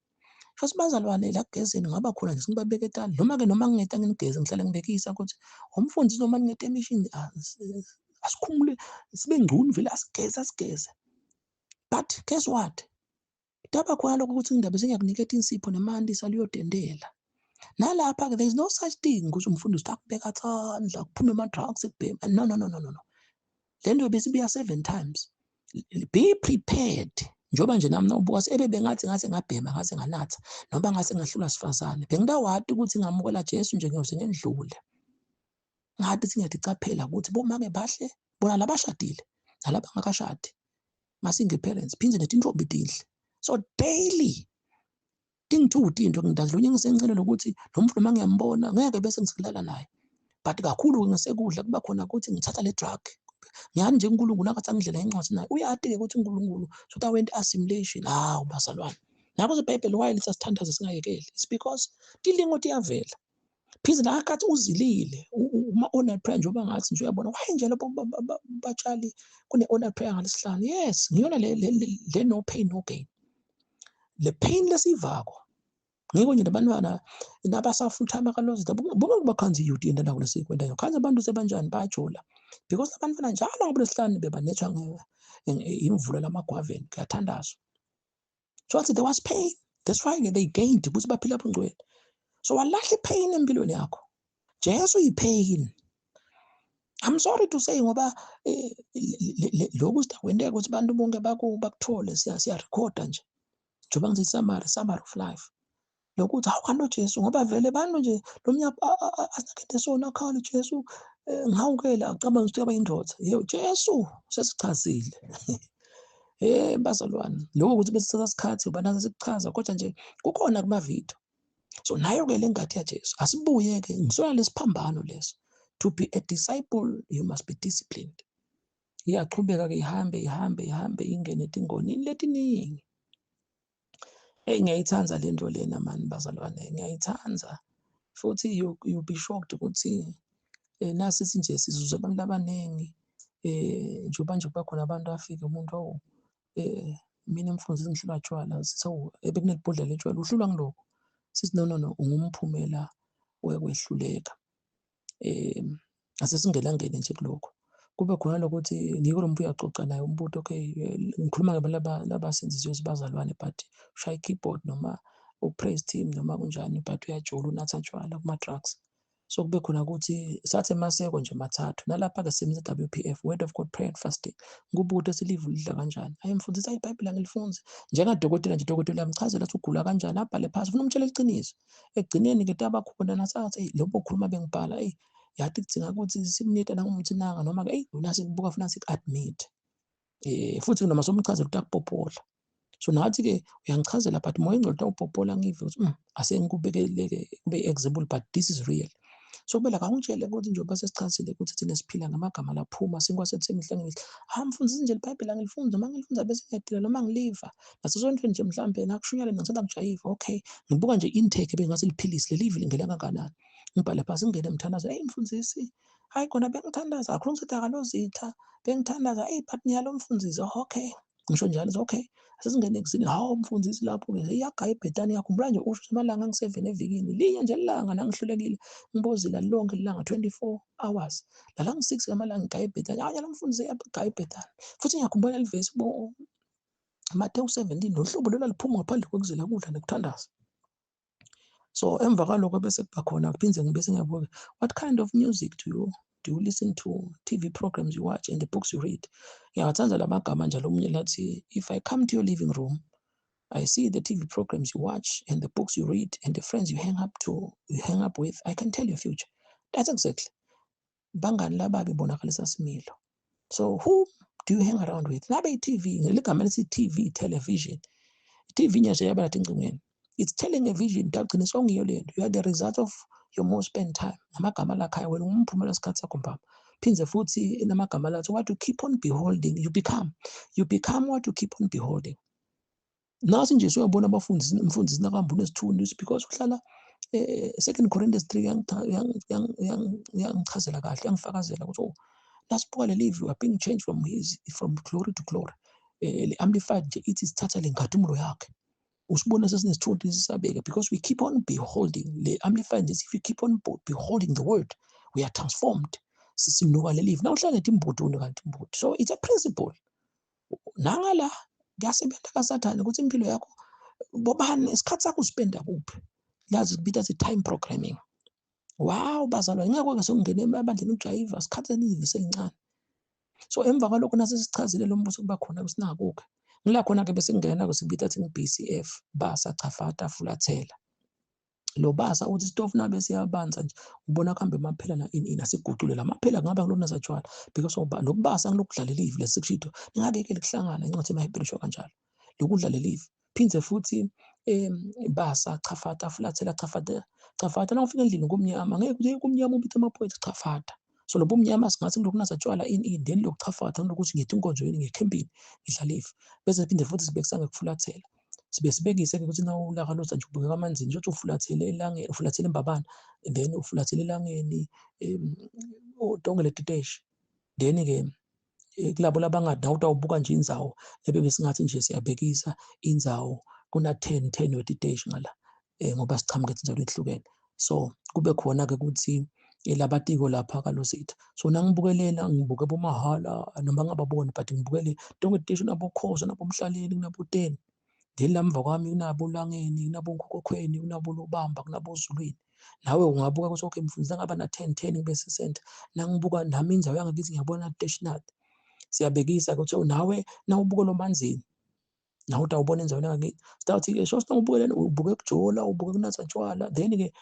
futhi bazalwane la kugezeni ngaba khona nje singibabeke etandla noma ke noma ngingeta nginigeze ngihlale ngibekisa ukuthi umfundisi noma ngingeta emishini asikhumule sibe ngcono vele asigeze. But guess what? Kutaba khona lokho ukuthi indaba sengiyakuniketa insipho nemandi saliyodendela. Nalapha there is no such thing ukuthi umfundisi akubeka thandla kuphume ama-drugs ekubhema. No. Le nto besibuya 7 times. Be prepared. Njoba nje nami nawubuka bengathi ngase ngabhema ngase nganatha noma ngase ngahlula sifazane. Bengidawati ukuthi ngamukela Jesu nje ngiyoze ngendlule. Ngathi singathi cha phela ukuthi bomake bahle bona labashadile nalaba ngakashadi. Masinge parents phindze netintombi tidle. So daily tingithi into ngidadlunye ngisencelela ukuthi lo muntu noma ngiyambona ngeke bese ngisilala naye. But kakhulu ngesekudla kuba khona ukuthi ngithatha le drug. Ngiyani nje uNkulunkulu akathi angidlela incwadi naye. Uyati-ke ukuthi uNkulunkulu so that went assimilation. Hawu bazalwane. Nako iBhayibheli why lithi sithandaze singayekeli. It's because tilingo tiyavela. Phindze nakathi uzilile uma-honor prayer njengoba ngathi nje uyabona why nje lapho batshali kune-honor prayer ngalesihlanu. Yes, ngiyona le no pain no gain. Le pain lesivako ngiko nje labantwana nabasa full time akalozida bonke bakhanza youth yendana kulesikwenda khanza abantu sebanjani bayajola because abantwana njalo ngoLwesihlanu bebanethwa imvula lamagwaveni kuyathandazwa. So there was pain. That's why they gained ukuthi baphila phungcwele. So walahle pain empilweni yakho. Jesu ipain. I'm sorry to say ngoba lokhu sidakwendeka ukuthi abantu bonke bakuthole siya recorda nje. Njoba ngithi summary of life. Lokuthi awukano Jesu ngoba vele abantu nje lo mnyaka asakhethe sona akhali Jesu ngihawukela acabanga ukuthi yaba indoda. Yebo Jesu sesichazile. Bazalwane lokho ukuthi bese sasikhathi ubana sikuchaza kodwa nje kukhona kumavidiyo. So nayo ke le ngathi ya Jesu asibuye ke ngisola lesiphambano leso. To be a disciple you must be disciplined. Iyaqhubeka ke ihambe ingene etingonini letiningi. Ngiyayithanza le nto lena mani bazalwane ngiyayithanza futhi you'll be shocked ukuthi nasi nje sizuza abantu abaningi njengoba nje kuba khona abantu afike umuntu mina mfundisi ngihlula tshwala sithi bekunelibhodlela letshwala uhlulwa ngilokho sithi no ungumphumela wekwehluleka. Asesingena nje kulokho kube khona lokuthi ngiko lo muntu uyacoca naye umbuto okay ngikhuluma ngabantu labasenzisiwe sibazalwane but ushaya keyboard noma praise team noma kunjani but uyajola unatha tshwala kuma drugs. So kube khona ukuthi sathe maseko nje mathathu nalapha ke sisebenzisa WPF word of God prayer and fasting. Ngubutho silivu lidla kanjani ayimfundisa iBhayibheli angilifunze njengadokotela nje dokotela yamchazela ukuthi ugula kanjani abhale phasi ufuna umtshela iqiniso ekugcineni ke tabakhona nasathi lobo khuluma bengibhala yathi kudzinga ukuthi simnike nangumuthi nanga noma ke nasi kubuka funa sik-admit futhi noma somchazela ukuthi akupopola. So nathi ke uyangichazela but moya engcolo utawupopola ngive ukuthi asengikubekeleke kube example but this is real. So kumele akangitshele ukuthi njengoba sesichazile ukuthi thina siphila ngamagama laphuma sinkwasethi semihla ngithi mfundisi nje iBhayibheli angilifunza uma ngilifunza bese ngiyadila noma ngiliva nasesontweni nje mhlambe nakushunyala ngisanda kujayiva okay ngibuka nje intake bengase liphilise lelivi lingela kangakanani ngibhala phasi ngene emthandazo mfundisi hayi khona bengithandaza akhuluma ukuthi akalozitha bengithandaza but nyalo mfundisi okay ngisho njalo okay asesingene ekuzini hawo mfundisi lapho ke iyagaya ibhetani yakhumbula nje usho amalanga angu7 evikini linye nje ilanga nangihlulekile ngibozila lonke ilanga 24 hours la ngi6 amalanga ngigaya ibhetani nyalo mfundisi yagaya ibhetani futhi ngiyakhumbula livesi Matthew 17 nohlobo lolaliphuma ngaphandle kokuzela kudla nekuthandaza. So emva kaloko bese kuba khona kuphindze ngibese ngiyabuka what kind of music do you listen to, TV programs you watch and the books you read. Ngiyathanza lamagama njalo omunye lathi if I come to your living room I see the TV programs you watch and the books you read and the friends you hang up with I can tell your future. That's exactly bangani lababi bonakalisa similo. So who do you hang around with? Nabe TV ngeligama lithi TV television. TV nje yabala tingcingweni. It's telling a vision dagcina songiyo lento. You are the result of your more spend time. Namagama lakhaya wena umphumela wesikhathi sakho mbaba. Phindze futhi namagama lathi what you keep on beholding you become what you keep on beholding. Nasi nje siyabona umfundisi nakahamba unesithundi because uhlala 2 Corinthians 3 yangichazela kahle, yangifakazela ukuthi oh, nasibuka leli we are being changed from glory to glory. Le-Amplified nje ithi sithatha le ngadumulo yakhe. Usibona sesinesithunzi sisabeka because we keep on beholding. Le-Amplified nje if we keep on beholding the word, we are transformed. Sisinuka leli na uhlala imbudi unuka imbudi. So it's a principle. Nangala kuyasebenza kaSathane ukuthi impilo yakho bobani isikhathi sakho uspenda kuphi. Lazi kubita time programming. Wow, bazalwa ngeke sokungena emabandleni ujayiva isikhathi esiningi selincane. So emva kwalokho nasesichazile lo mbuso kuba khona kusinakukho. Ngila khona ke bese ngena kusibita athi BCF, basa chafata fulathela. Lo basa uthi stofu nabe siyabanza nje ubona kuhambe amaphela na ini asiguqule lamaphela ngaba kulona satshwala because lo basa ngilokudlala live lesikushito ngakeke likuhlangana incwadi emaHebrew kanjalo lokudlala live phindze futhi basa chafata fulathela chafata na ufika endlini kumnyama ngeke kumnyama ubithe amaphoyisa chafata. So lobo mnyama singathi ngokunazatshwala ini then lokuchafata ngokuthi ngithi inkonzweni ngekhempini ngidlala live bese phinde futhi sibekisa ngekufulathela. Sibe sibekise ukuthi na ulaka loza nje ubukeka amanzini nje ufulathele elangeni ufulathele embabana then ufulathele elangeni udongele titeshi then ke kulabo labangadi nawe utawubuka nje indzawo besingathi nje siyabhekisa indzawo kuna 10 wetiteshi ngala ngoba sichamuke indzalo ehlukene. So kube khona ke ukuthi labatiko lapha kalositha. So nangibukelela ngibuke bomahala noma ngababoni but ngibukele donke titeshi nabokhoza nabomhlaleni kunabo10. Then lamva kwami kunabo langeni kunabo nkokhokhweni kunabo lobamba kunabo zulwini. Nawe ungabuka ukuthi okay mfundisi ngaba na 10 bese center nangibuka nami indzawo yangakithi ngiyabona stationary. Siyabekisa ukuthi nawe nawubuka lo manzini nawe utawubona indzawo yangakithi. Stawuthi sho singabukeleni ubuke kujola ubuke kunatha tshwala then ke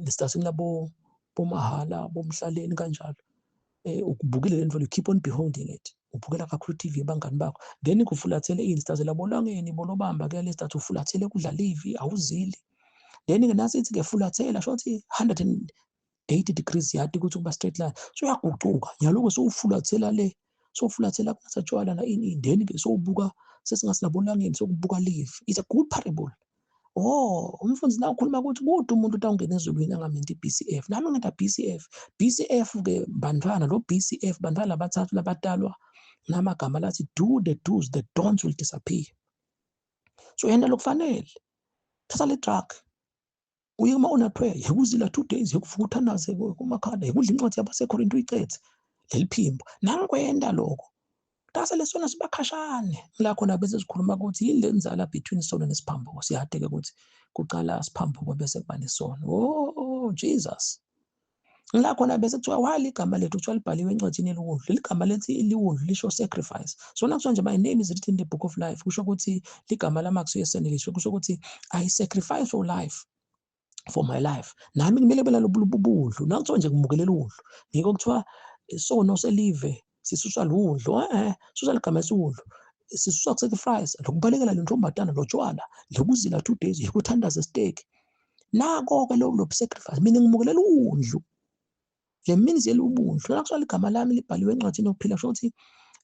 sitasingilabo bomahala bomhlaleni kanjalo. Ukubukile lento you keep on beholding it. Ubukela kakhulu TV bangani bakho then kufulathele instazela bolangeni bolobamba ke le start ufulathele kudla live awuzili then ke nasithi ke fulathela shothi 180 degrees yadi ukuthi kuba straight line so uyaguquka nyaloko so ufulathela le so ufulathela kunasatshwala na ini then ke so ubuka sesingasilabonangeni so kubuka live. It's a good parable. Oh, umfundisi la ukhuluma ukuthi kude umuntu utawungena ezulwini angaminti BCF. Nami ngenda BCF ke bantwana lo BCF bantwana labathathu labatalwa namagama lathi do the do's the don'ts will disappear. So yena lokufanele thatha le drug uye uma una prayer yekuzila 2 days yekuvuka uthandaze kumakhanda yekudla incwadi yabaseKorinte uyiqethe leliphimbo nangikwenda lokho tase lesona sibakhashane la khona bese sikhuluma ukuthi yini lenzala between isono nesiphambuko siyadeke ukuthi kuqala siphambuko bese kuba nesono. Oh Jesus. La khona bese kuthiwa wali igama lethu kuthiwa libhaliwe encwadini eliwundlu. Leli gama lethi iliwundlu lisho sacrifice. So nakusho nje my name is written in the book of life. Kusho ukuthi ligama laMax uyeseneliswe kusho ukuthi I sacrifice for life for my life. Nami kumele bela lobubudlu. Nakuthiwa nje ngimukelela udlu. Ngiko kuthiwa isono selive sisuswa luwundlu susa ligama esiwundlu sisuswa kusacrifice lokubalekela lentombatana lotshwala lokuzila 2 days yokuthandaza steak nako ke lo sacrifice mina ngimukelela undlu le means yelubundlu nakusho ligama lami libhaliwe encwadini yokuphila kusho ukuthi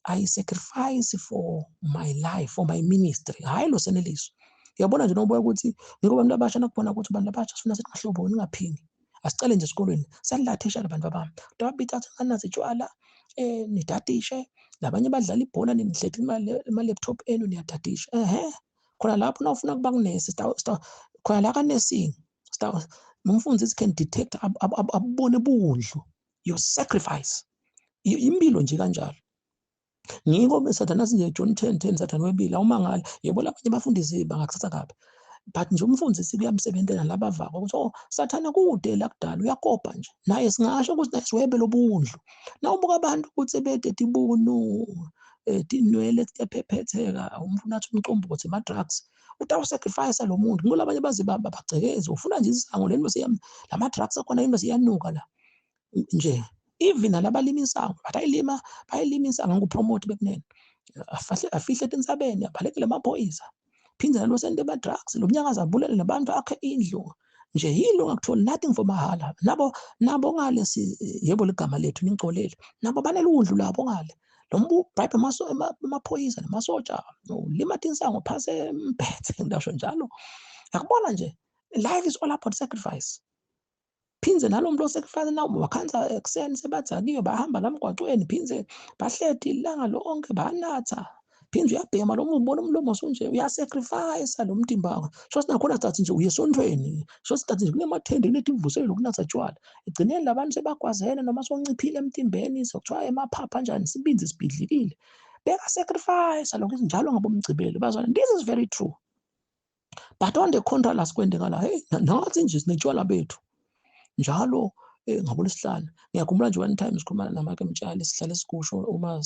I sacrifice for my life for my ministry hayi lo seneliso. Uyabona nje nobuya ukuthi ngiko abantu abasha nakubona ukuthi abantu abasha sifuna sithi mahlobo ningaphini asicale nje esikolweni sanilathisha labantu abami tawabita athi nganazi tshwala nidatishe labanye badlala ibhola nidleka ima laptop enu niyadatisha khona lapho nawufuna kuba kunesi khona la ka nursing umfundisi can detect abone bundlu your sacrifice impilo nje kanjalo. Ngiko besathana nje John 10:10 sathana webili awumangala yebo labanye bafundisi bangakuthatha kabi but nje umfundisi kuyamsebenzela labavaka ukuthi sathana kude la kudala uyakopha nje naye singasho ukuthi naye siwebe lobundlu nawubuka abantu ukuthi sebede tibunu tinwele tiyaphephetheka umfuna athi umqombothi ama drugs utawu sacrifice lo muntu ngoba abanye baze babagcekeze ufuna nje isango leni bese lama drugs akhona yini bese yanuka la nje even nalabalimisayo bayilimisa ngokupromote bekunene afihle tinsabeni abalekele amaphoyisa phinde nalo sente ba drugs lo mnyakaza abulele nabantu akhe indlu nje yilo ngakutholi nothing for mahala nabo ngale yebo ligama lethu ningcolele nabo banelundlu lapho ngale bribe amaphoyisa namasotsha, ulimata insango phase embhethe ngisho njalo. Yakubona nje, life is all about sacrifice. Phinze nalo muntu osacrifice nawo wakhanza ekuseni sebathi akiyo bahamba la emgwaqweni, phinze bahledi ilanga lonke banatha. Phinze uyabhema lo ubona umlomo sonje uyasacrifice lo mtimba wakho. Sho sinakhona sizathi nje uye esontweni. Sho sizathi nje kunemathende kunetimvuselo kunatha tshwala. Egcineni labantu sebagwazene noma sonciphile emtimbeni sokuthiwa emaphapha kanjani sibinzi sibhidlikile. Beka sacrifice lokho njalo ngabomgcibelo bazwana. This is very true. But on the contrary asikwendeka la, hey nathi nje sinetshwala bethu. Njalo ngaboLwesihlanu ngiyakhumbula nje one time sikhuluma namake Mtshali sihlale sikusho uma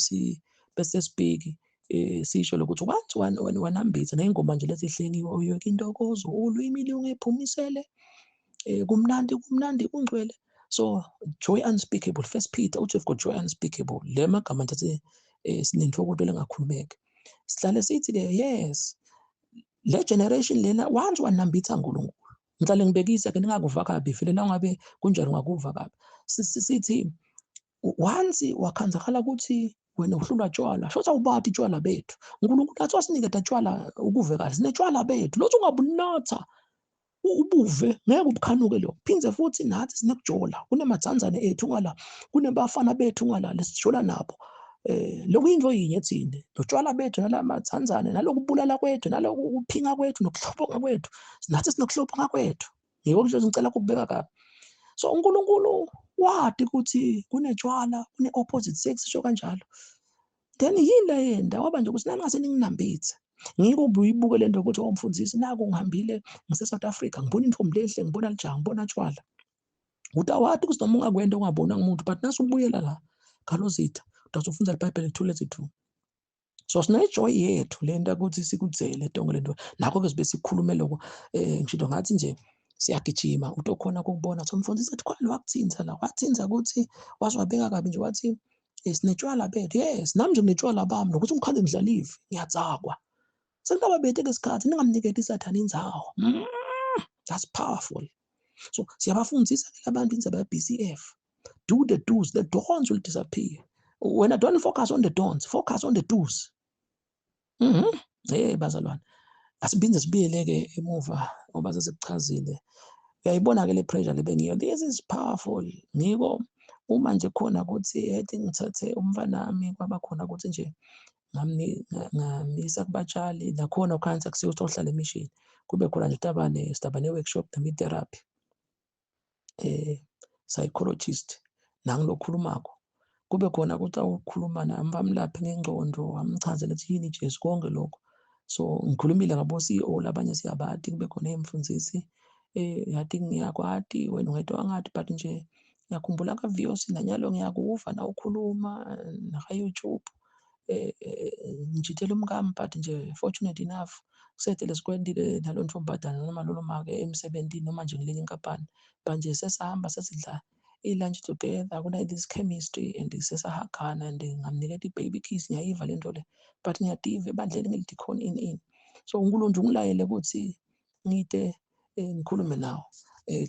bese sibheki sisho lokuthi once wanambitha nengoma nje lesihleliwe uyeke intokozo ulwimi lungephumisele kumnandi kungcwele. So joy unspeakable, First Peter uthi you've got joy unspeakable. Le magama nje sinentokozo lengakhulumeki. Sihlale sithi ke yes le generation lena once wanambitha uNkulunkulu. Ngihlale ngibekisa ke ningakuva kabi vele la ngabe kunjani ungakuva kabi. Sithi once wakhanzakala ukuthi wena uhlulwa tshwala, shothi awubati tshwala bethu. uNkulunkulu athi wasinikeza tshwala ukuve kahle, sinetshwala bethu. Lothi ungabunatha ubuve ngeke ubukhanuke lo. Phinze futhi nathi sinekujola. Kunemathanzane ethu ngala, kunebafana bethu ngala lesijola nabo. Lokuyinto yinye thina. Lotshwala bethu nalamathanzane nalokubulala kwethu nalokuphinga kwethu nokuhlobonga kwethu. Nathi sinokuhlobonga kwethu. Yebo nje ngicela ukubeka kabi. So uNkulunkulu wathi ukuthi kunetshwala, kune-opposite sex sho kanjalo. Then yini yenda waba nje ukuthi nami ngase ninginambithe. Ngike ubuyibuke lento ukuthi umfundisi naku ngihambile ngise-South Africa ngibona intombi lehle ngibona lijaha ngibona tshwala. Uthi awathi ukuthi noma ungakwenda ungabona umuntu but nasi ubuyela la Khalozitha udazofunza iBhayibheli 2:2. So sinayijoy yethu lento ukuthi sikudzele tonke lento. Nakho ke sibe sikhulume lokho ngisho ngathi nje siyagijima uthi okhona ukubona ukuthi umfundisi ethi kwalo wakuthinza la wathinza ukuthi wazwabeka kabi nje wathi sinetshwala bethu. Yes nami nje nginetshwala bami nokuthi ngikhanze ngidlalive ngiyatsakwa. Sekungaba bethe lesikhathi ningamniketi isathana indzawo. That's powerful. So siyabafundisa abantu indaba ye-BCF. Do the do's, the don'ts will disappear. When I don't focus on the don'ts, focus on the do's. Bazalwane. Asibinze sibiyeleke emuva ngoba sesikuchazile. Uyayibona ke le pressure lebe ngiyo. This is powerful. Ngiko uma nje khona ukuthi ethi ngithathe umfana wami kwaba khona ukuthi nje ngamisa kubatshali nakhona ukhansi akusiyo uhlala emishini. Kube khona nje sitabane workshop nami therapy. Psychologist nangilokhulumako. Kube khona ukuthi awukhuluma nami bamlaphe ngengqondo amchazele ukuthi yini Jesu konke lokho. So ngikhulumile ngabo CEO labanye siyabati kube khona emfundisi yathi ngiyakwati wena ungedwa wangathi but nje ngiyakhumbula ka VOC nanyalo ngiyakuva na ukhuluma na YouTube ngijithela umkami but nje fortunate enough kusethe sikwendile nalo ntombazana noma lo make emsebenzini noma nje ngilenye inkampani manje sesihamba sesidla i-lunch together kuna this chemistry and sesahagana and ngamnikeza i-baby kiss ngiyayiva lento le but ngiyativa ebandleni ngelidikhona in. So uNkulunkulu nje ungilayele ukuthi ngide ngikhulume nawo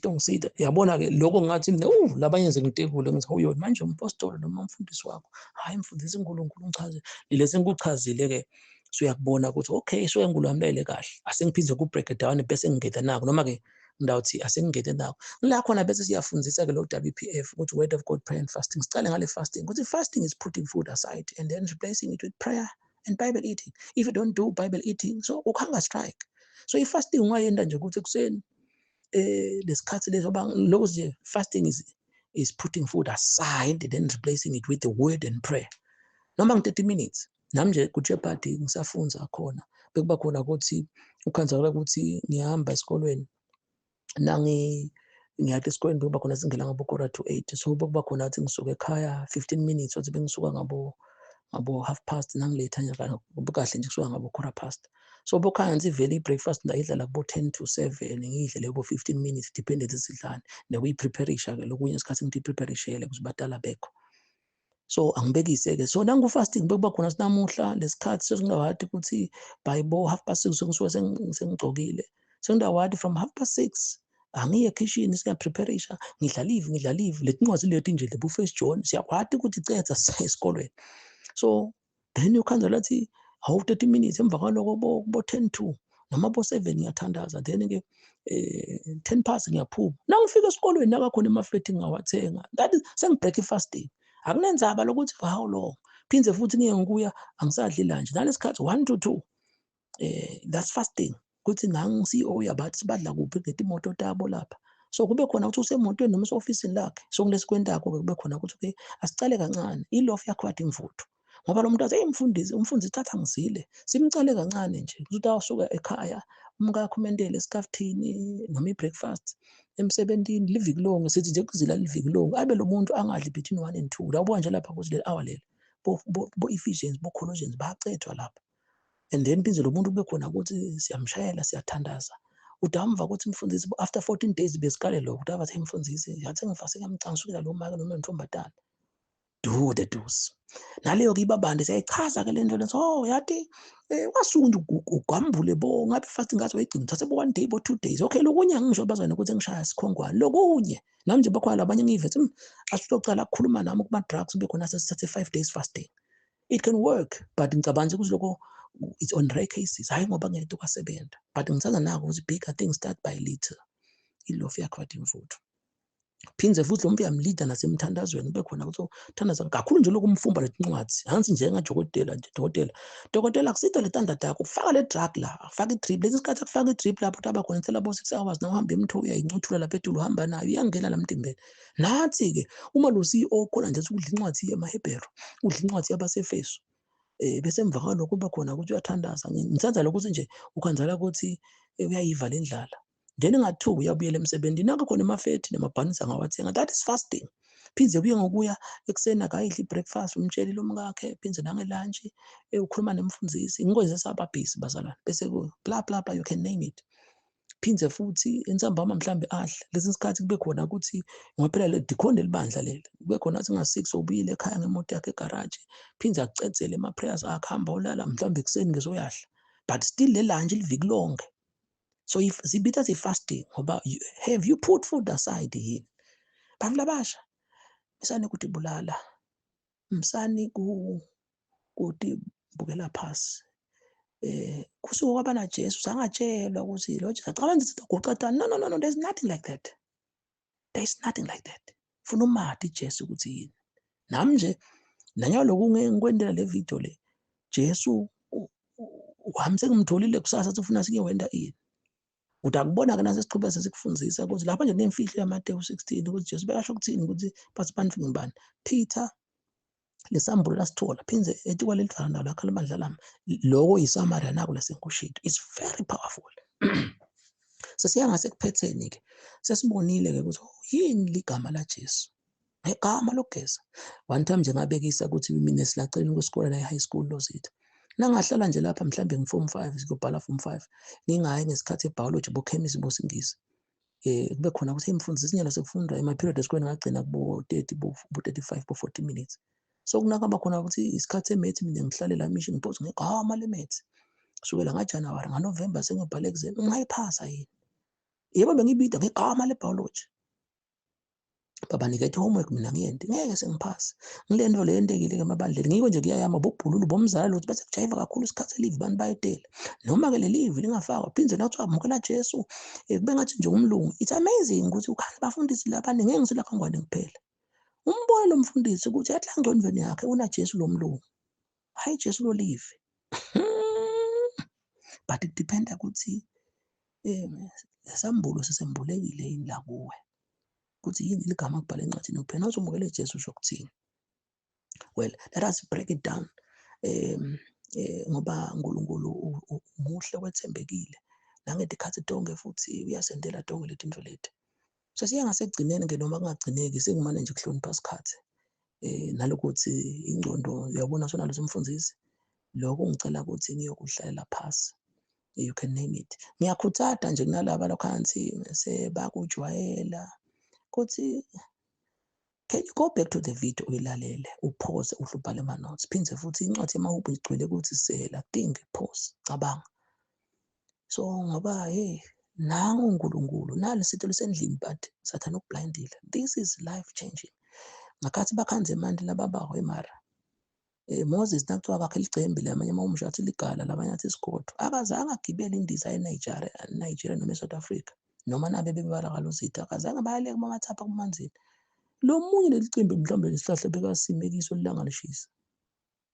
Tongisida yabona ke lokho ngathi labanye nje ngitekule ngithi uyona manje umpostoli noma umfundisi wakho hayi mfundisi uNkulunkulu ungichaze lesi ngikuchazile ke suyakubona ukuthi okay so ngikulamlele kahle asengiphindze ku break it down bese ngingeda nako noma ke ndawuthi asengingede nako la khona bese siyafundisa ke lo WPF ukuthi word of God prayer and fasting sicale ngale fasting ukuthi fasting is putting food aside and then replacing it with prayer and Bible eating. If you don't do Bible eating so ukhanga strike. So i-fasting ungayenda nje ukuthi ekuseni lesikhathi leso lokho nje fasting is putting food aside and then replacing it with the word and prayer. Noma ngi-30 minutes nami nje kuJeopardy ngisafunza khona bekuba khona ukuthi ukhanzakala ukuthi ngiyahamba esikolweni ngiyade esikolweni bekuba khona singela ngabo 7:45 so bekuba khona athi ngisuka ekhaya 15 minutes wathi bengisuka ngabo 8:30 nangiletha nje kahle nje kusuka ngabo 7:15 so bokhaya nje vele i-breakfast ndayidla kubo 10 to 7 ngiyidle lebo 15 minutes dependent isidlane nekuyipreparisha ke lokunye isikhathi ngithi preparishele kuzibatala bekho. So angibekise ke so nangu-fasting bekuba khona sinamuhla lesikhathi sesingawadi ukuthi by bo 6:30 sengisuke sengigcokile sengidawadi from 6:30 angiye ekitchen siyapreparisha ngidla live letincwadi leti nje lebu First John siyakwadi ukuthi icetha esikolweni So then ukhanza lathi hawu 30 minutes emva kwaloko bo 10 to noma bo 7 ngiyathandaza then-ke 10 past ngiyaphuma. Nangifika esikolweni nakakhona emaflethi ngingawathenga. That is sengibreak i-fasting. Akunenzaba lokuthi for how long. Phindze futhi ngiye ngikuya angisadli lunch. Nalesikhathi 1 to 2 that's fasting. Kuthi nangi-CEO yabathi badla kuphi ngeti moto tabo lapha. So kube khona ukuthi usemotweni noma use-ofisini lakhe. So kulesikwentako-ke kube khona ukuthi okay asicale kancane. Ilofu yakhwatha imvuthu. Ngoba lo muntu athi umfundisi thatha ngizile. Simcale kancane nje. Ukuthi awusuka ekhaya umkakho umendele esikafthini noma i-breakfast emsebentini liviki lonke sithi nje kuzila liviki lonke abe lo muntu angadli between 1 and 2 labuka nje lapha kuthi leli hour leli bo Ephesians bo Colossians bayacethwa lapha and then phindze lo muntu kube khona ukuthi siyamshayela siyathandaza udamva ukuthi mfundisi after 14 days besikale lo ukuthi abathi mfundisi yathi ngifase kamcansukela lo maka noma intombatana do the do's. Naleyo ke ibabande siyayichaza ke lento le so yathi wasuka ugambule bo ngabe fasting ngathi wayigcina thathe bo 1 day bo 2 days okay lokunye angisho bazana ukuthi ngishaya sikhongwane lokunye nami nje bakhona labanye ngivethe asizocala ukukhuluma nami kuma drugs ube khona sesithathe 5 days fasting it can work but ngicabanga ukuthi lokho it's on rare cases hayi ngoba ngeke kwasebenza but ngithatha nako ukuthi bigger things start by little ilofu yakhwatha imvuthu. Phindze futhi lo muntu uyamleader nasemthandazweni kube khona ukuthi uthandaza kakhulu nje lokumfumba letincwadi hansi nje dokotela akusito le standard yakho ufaka le drug la afaka i-drip lesi sikhathi akufaka i-drip lapho ukuthi abakhona ithela bo 6 hours na uhamba emtho uyayincuthula lapha etulu uhamba nayo iyangena la mtimbeni nathi-ke uma lo CEO khona nje udla incwadi yamaHebheru udla incwadi yabaseFesu bese emva kwalokho kuba khona ukuthi uyathandaza ngithatha lokuthi nje ukhanzala ukuthi uyayiva le ndlala then ngathuka uyabuyela emsebenzini akakhona emafethi namabhanisi angawathenga that is fasting. Phindze kuye ngokuya ekuseni akayidli i-breakfast umtshelile umkakhe phindze nange-lunch ukhuluma nemfundisi ngikwenze sababhisi bazalwane bese bla bla bla you can name it. Phindze futhi entsambama mhlambe ahle lesi sikhathi kube khona ukuthi ngoba phela dikhonde libandla leli kube khona athi nga6 ubuyile ekhaya ngemoto yakhe egarage phindze acedzele ama-prayers akhamba olala mhlambe ekuseni ngezoyahla but still le lunch liviki lonke. So if zibita fasting ngoba have you put food aside yini bantu labasha misani ukuthi bulala msani kuti bukela phasi kusuka kwabana Jesu sangatshelwa ukuthi lo Jesu acabanga ukuthi goqatana no there's nothing like that funa umathi Jesu ukuthi yini nami nje nanyalo lokungikwendela le video le Jesu wami sengimtholile kusasa ukuthi ufuna sikuyewenda yini uthi akubona ke nasesiqhubeka sesikufundisa ukuthi lapha nje nemfihlo yaMateyu 16 ukuthi Jesu bekasho ukuthini ukuthi basibani ngibani Peter lesambulo lasithola phindze ethi kwaleli fana nalo akhala amandla lami lokho yiSamaria nako lasenkushito it's very powerful. Sesiyangase kuphetheni ke sesibonile ke ukuthi yini ligama la Jesu ngegama lokugeza one time nje ngabekisa ukuthi mina silacela ukwesikole la high school lozitha nangahlala nje lapha mhlambe ngiform 5 sikubhala form 5 ningayi ngesikhathi ebiology bo chemistry bo singisi kube khona ukuthi imfundisi isinyalo sekufundwa ema-period esikoleni ngagcina bo 30 bo 35 bo 40 minutes so kunakaba khona ukuthi isikhathi emethi mina ngihlale la mission ngiphoze ngegama lemethi kusukela ngaJanuwari ngaNovember sengibhale exam ngayiphasa yini yebo bengibida ngegama lebiology baba nikethe homework mina ngiyente ngeke sengiphasa ngilento le yentekile ke mabandleni ngiko nje kuyayama bobhululu bomzali ukuthi bese kujayiva kakhulu isikhathi elive bani bayetela noma ke lelive lingafakwa phindze nathi amukela Jesu kube ngathi nje umlungu it's amazing ukuthi ukhaya abafundisi labanye ngeke ngisela kangwane kuphela umbone lo mfundisi ukuthi yathi ngcondweni yakhe una Jesu lo mlungu hayi Jesu lo live but it depend ukuthi lesambulo sesembulekile yini la kuwe ukuthi yini ligama kubhala encwadini uphela uzomukele Jesu usho ukuthini. Well let us break it down ngoba uNkulunkulu umuhle wethembekile nangedikhathi tonke futhi uyasendela tonke letinto lethu sesiya ngasekugcineni ke noma kungagcineki sengimane nje kuhlonipha isikhathi nalokuthi ingcondo uyabona sona lezimfundisi lokho ngicela ukuthi ngiyokuhlalela phasi you can name it ngiyakhuthada nje kunalabo lokhansi sebakujwayela ukuthi can you go back to the video uyilalele upause uhlubhale ama notes phindze futhi incwadi yamaHubo igcwele ukuthi sela think pause cabanga so ngoba nangu uNkulunkulu nali sitho lisendlini but sathana ukublindile this is life changing ngakhathi bakhanze manje laba bawo emara Moses nakuthiwa akakhe ilicembe lamanye amawumusha athi ligala labanye athi isigodo akazange agibele indiza eNigeria noma eSouth Africa noma nabe bebala kalozitha akazange bayaleka bamathapha kumanzini. Lo munye leli cimbi mhlawumbe lesihlahla bekasimekiswa lilanga lishisa.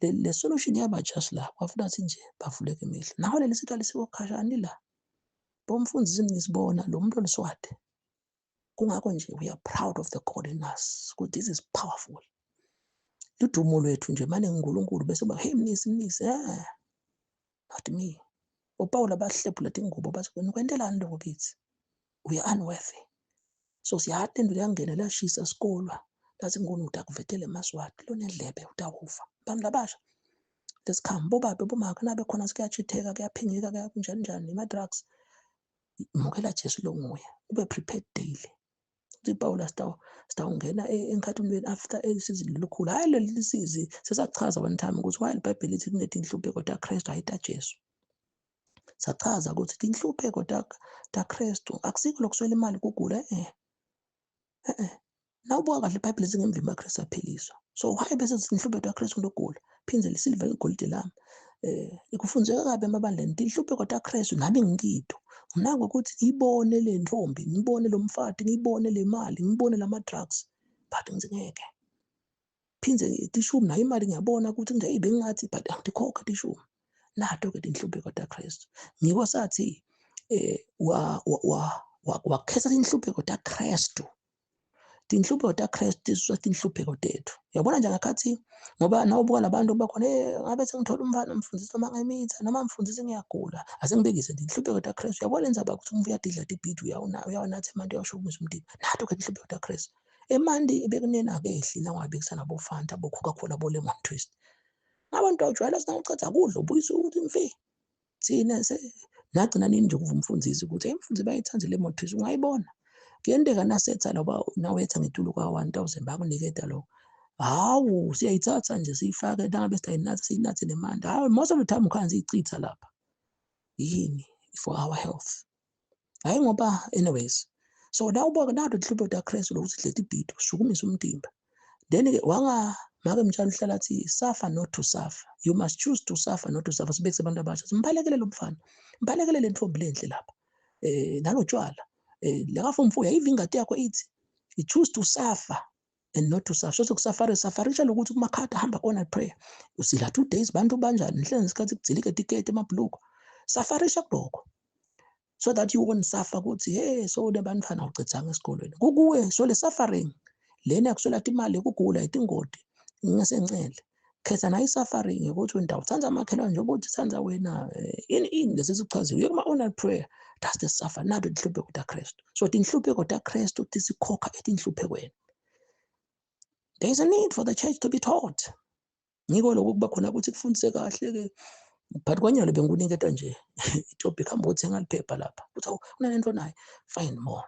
Le solution yaba just la kwafuna athi nje bavuleke imehlo. Naho leli sitha lisikokhashani la. Bomfundisi ngisibona lo muntu oliswade. Kungakho nje we are proud of the God in us. This is powerful. Ludumo lwethu nje manje nguNkulunkulu bese ba hey mnisi not me. UPaul abahlephula ingubo bathi nikwentelani lokho kithi? We are unworthy. So siyatenda uyangena lashisa sikolwa. Lathi ngone utakuvetele maswati lonedlebe utakufa. Bantu labasha. Lesikhamba bobaba bomaka nabe khona sikuyachitheka kuyaphingeka kuyanjani njani ima drugs. Mukela Jesu lo nguye. Ube prepared daily. uPaul sitawungena enkhathini after elisizini lokukhulu hayi leli sizi sesachaza one time ukuthi why iBhayibheli lithi kunethi inhlupheko taKristu ayita Jesu. Sachaza ukuthi inhlupheko taKristu akusikho lokuswela imali kugula nawubuka kahle iBhayibheli lithi ngemvimba kaKristu aphiliswa. So why bese inhlupheko taKristu lokugula phinze lisilva ligolide lami ikufunzeka kabe emabandleni inhlupheko taKristu nami ngikito nako ukuthi ngibone le ntombi ngibone lo mfati ngibone le mali ngibone lama drugs but ngizingeke phinze tishumi nayo imali ngiyabona ukuthi nje ibengathi but angikhokha tishumi nato ke inhlupheko taKristu ngiko sathi wakhetha inhlupheko taKristu inhlupheko taKristu iswathi inhlupheko tethu yabona nje ngakhathi ngoba nawubuka labantu bakhona ngabe sengithola umfana umfundisi noma ngemitha noma umfundisi ngiyagula asengibekise inhlupheko taKristu yabona enza ukuthi umvu uyadidla ibhidi uyawanathi manje uyashukumisa umdini nato ke inhlupheko taKristu emandi bekunena ke ehlila ngabekisana bofanta boCoca-Cola bolemon twist abantu awujwayela sinawucatha kudla ubuyisa ukuthi mfi thina nagcina nini nje kuva umfundisi ukuthi umfundisi bayithanda lemon twist ungayibona kuyendeka nasetha loba nawetha ngetulu kwa-1000 bakuniketa lo hawu siyayithatha nje siyifake nangabe siyinathe nemanda hawu most of the time ukhanzi icitha lapha yini for our health hayi ngoba anyways so nawubuka nato inhlupheko taKristu lokuthi dlethe ibhidi ushukumisa umtimba then ke make mtshana uhlala athi suffer not to suffer you must choose to suffer not to suffer sibekise abantu abasha simbalekele lo mfana mbalekele le ntombi lenhle lapha nalotshwala lakafa umfuya ivingati yakho ithi you choose to suffer and not to suffer so safarisha lokuthi kumakhata hamba on prayer usila 2 days bantu banjani nhlenge isikhathi kudzilike tikete emabhluku safarisha kuloko so that you won't suffer ukuthi hey so lebantu fana ucithanga esikolweni kukuwe so le suffering lena kuswela imali kugula itingodi ngingasencele khetha nayi suffering ukuthi wena uthanza amakhelwane njengoba uthi thanza wena ini lesisichaziwe uyekuma on prayer that's the suffer nato inhlupheko taKristu so inhlupheko taKristu tisikhokha etinhluphekweni. There is a need for the church to be taught. Ngiko lokho kuba khona ukuthi kufundise kahle ke but kwanyalo benguniketa nje itopic hamba uthenga liphepha lapha uthi unalento nayo find more.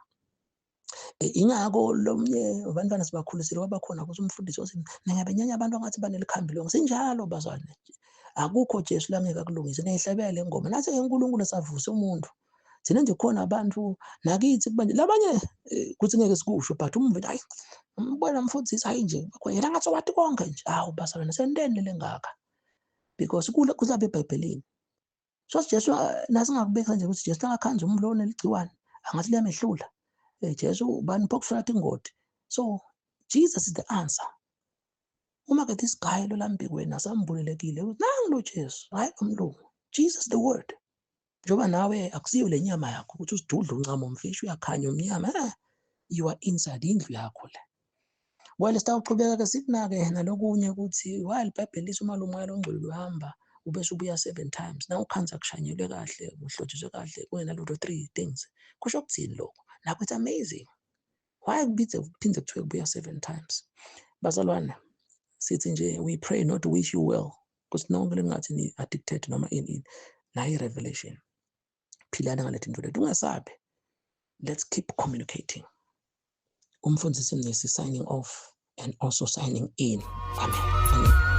Ingako lomnye abantwana sibakhulisile wabakhona ukuthi umfundisi othi ningabenyanya abantu angathi banelikhambi lonke sinjalo bazwane akukho Jesu langeka kulungisa nehlabela lengoma nathi uNkulunkulu savuse umuntu thina nje khona abantu nakithi kubanje labanye kuthi ngeke sikusho but umve hayi mbona mfundisi hayi nje yena ngathi wathi konke nje hawu bazalwane sentende lengaka because kuzabe eBhayibhelini so Jesu nasingakubeka nje ukuthi Jesu angakhanza umlo neligciwane angathi liyamehlula Jesu ubani phokufuna ingodi so Jesus is the answer. Uma ke this guy lo lambikweni asambulelekile ukuthi nangilo Jesu hayi umlungu Jesus the word njoba nawe akusiyo lenyama yakho ukuthi usidudla uncamo umfishi uyakhanya umnyama you are inside indlu yakho le well sitawuqhubeka ke sikunake nalokunye ukuthi why iBhayibheli lithi uma lomoya ongcwele uhamba ubese ubuya 7 times na ukhanza kushanyelwe kahle uhlotshizwe kahle kunenalutho 3 things kusho ukuthini lokho nakho it's amazing why kubithe kuphinde kuthiwe kubuya 7 times bazalwane sithi nje we pray not to wish you well because nonke lengathi ni addicted noma in nayi revelation philana ngalethu into lethu ungasabi let's keep communicating umfundisi mnisi signing off and also signing in amen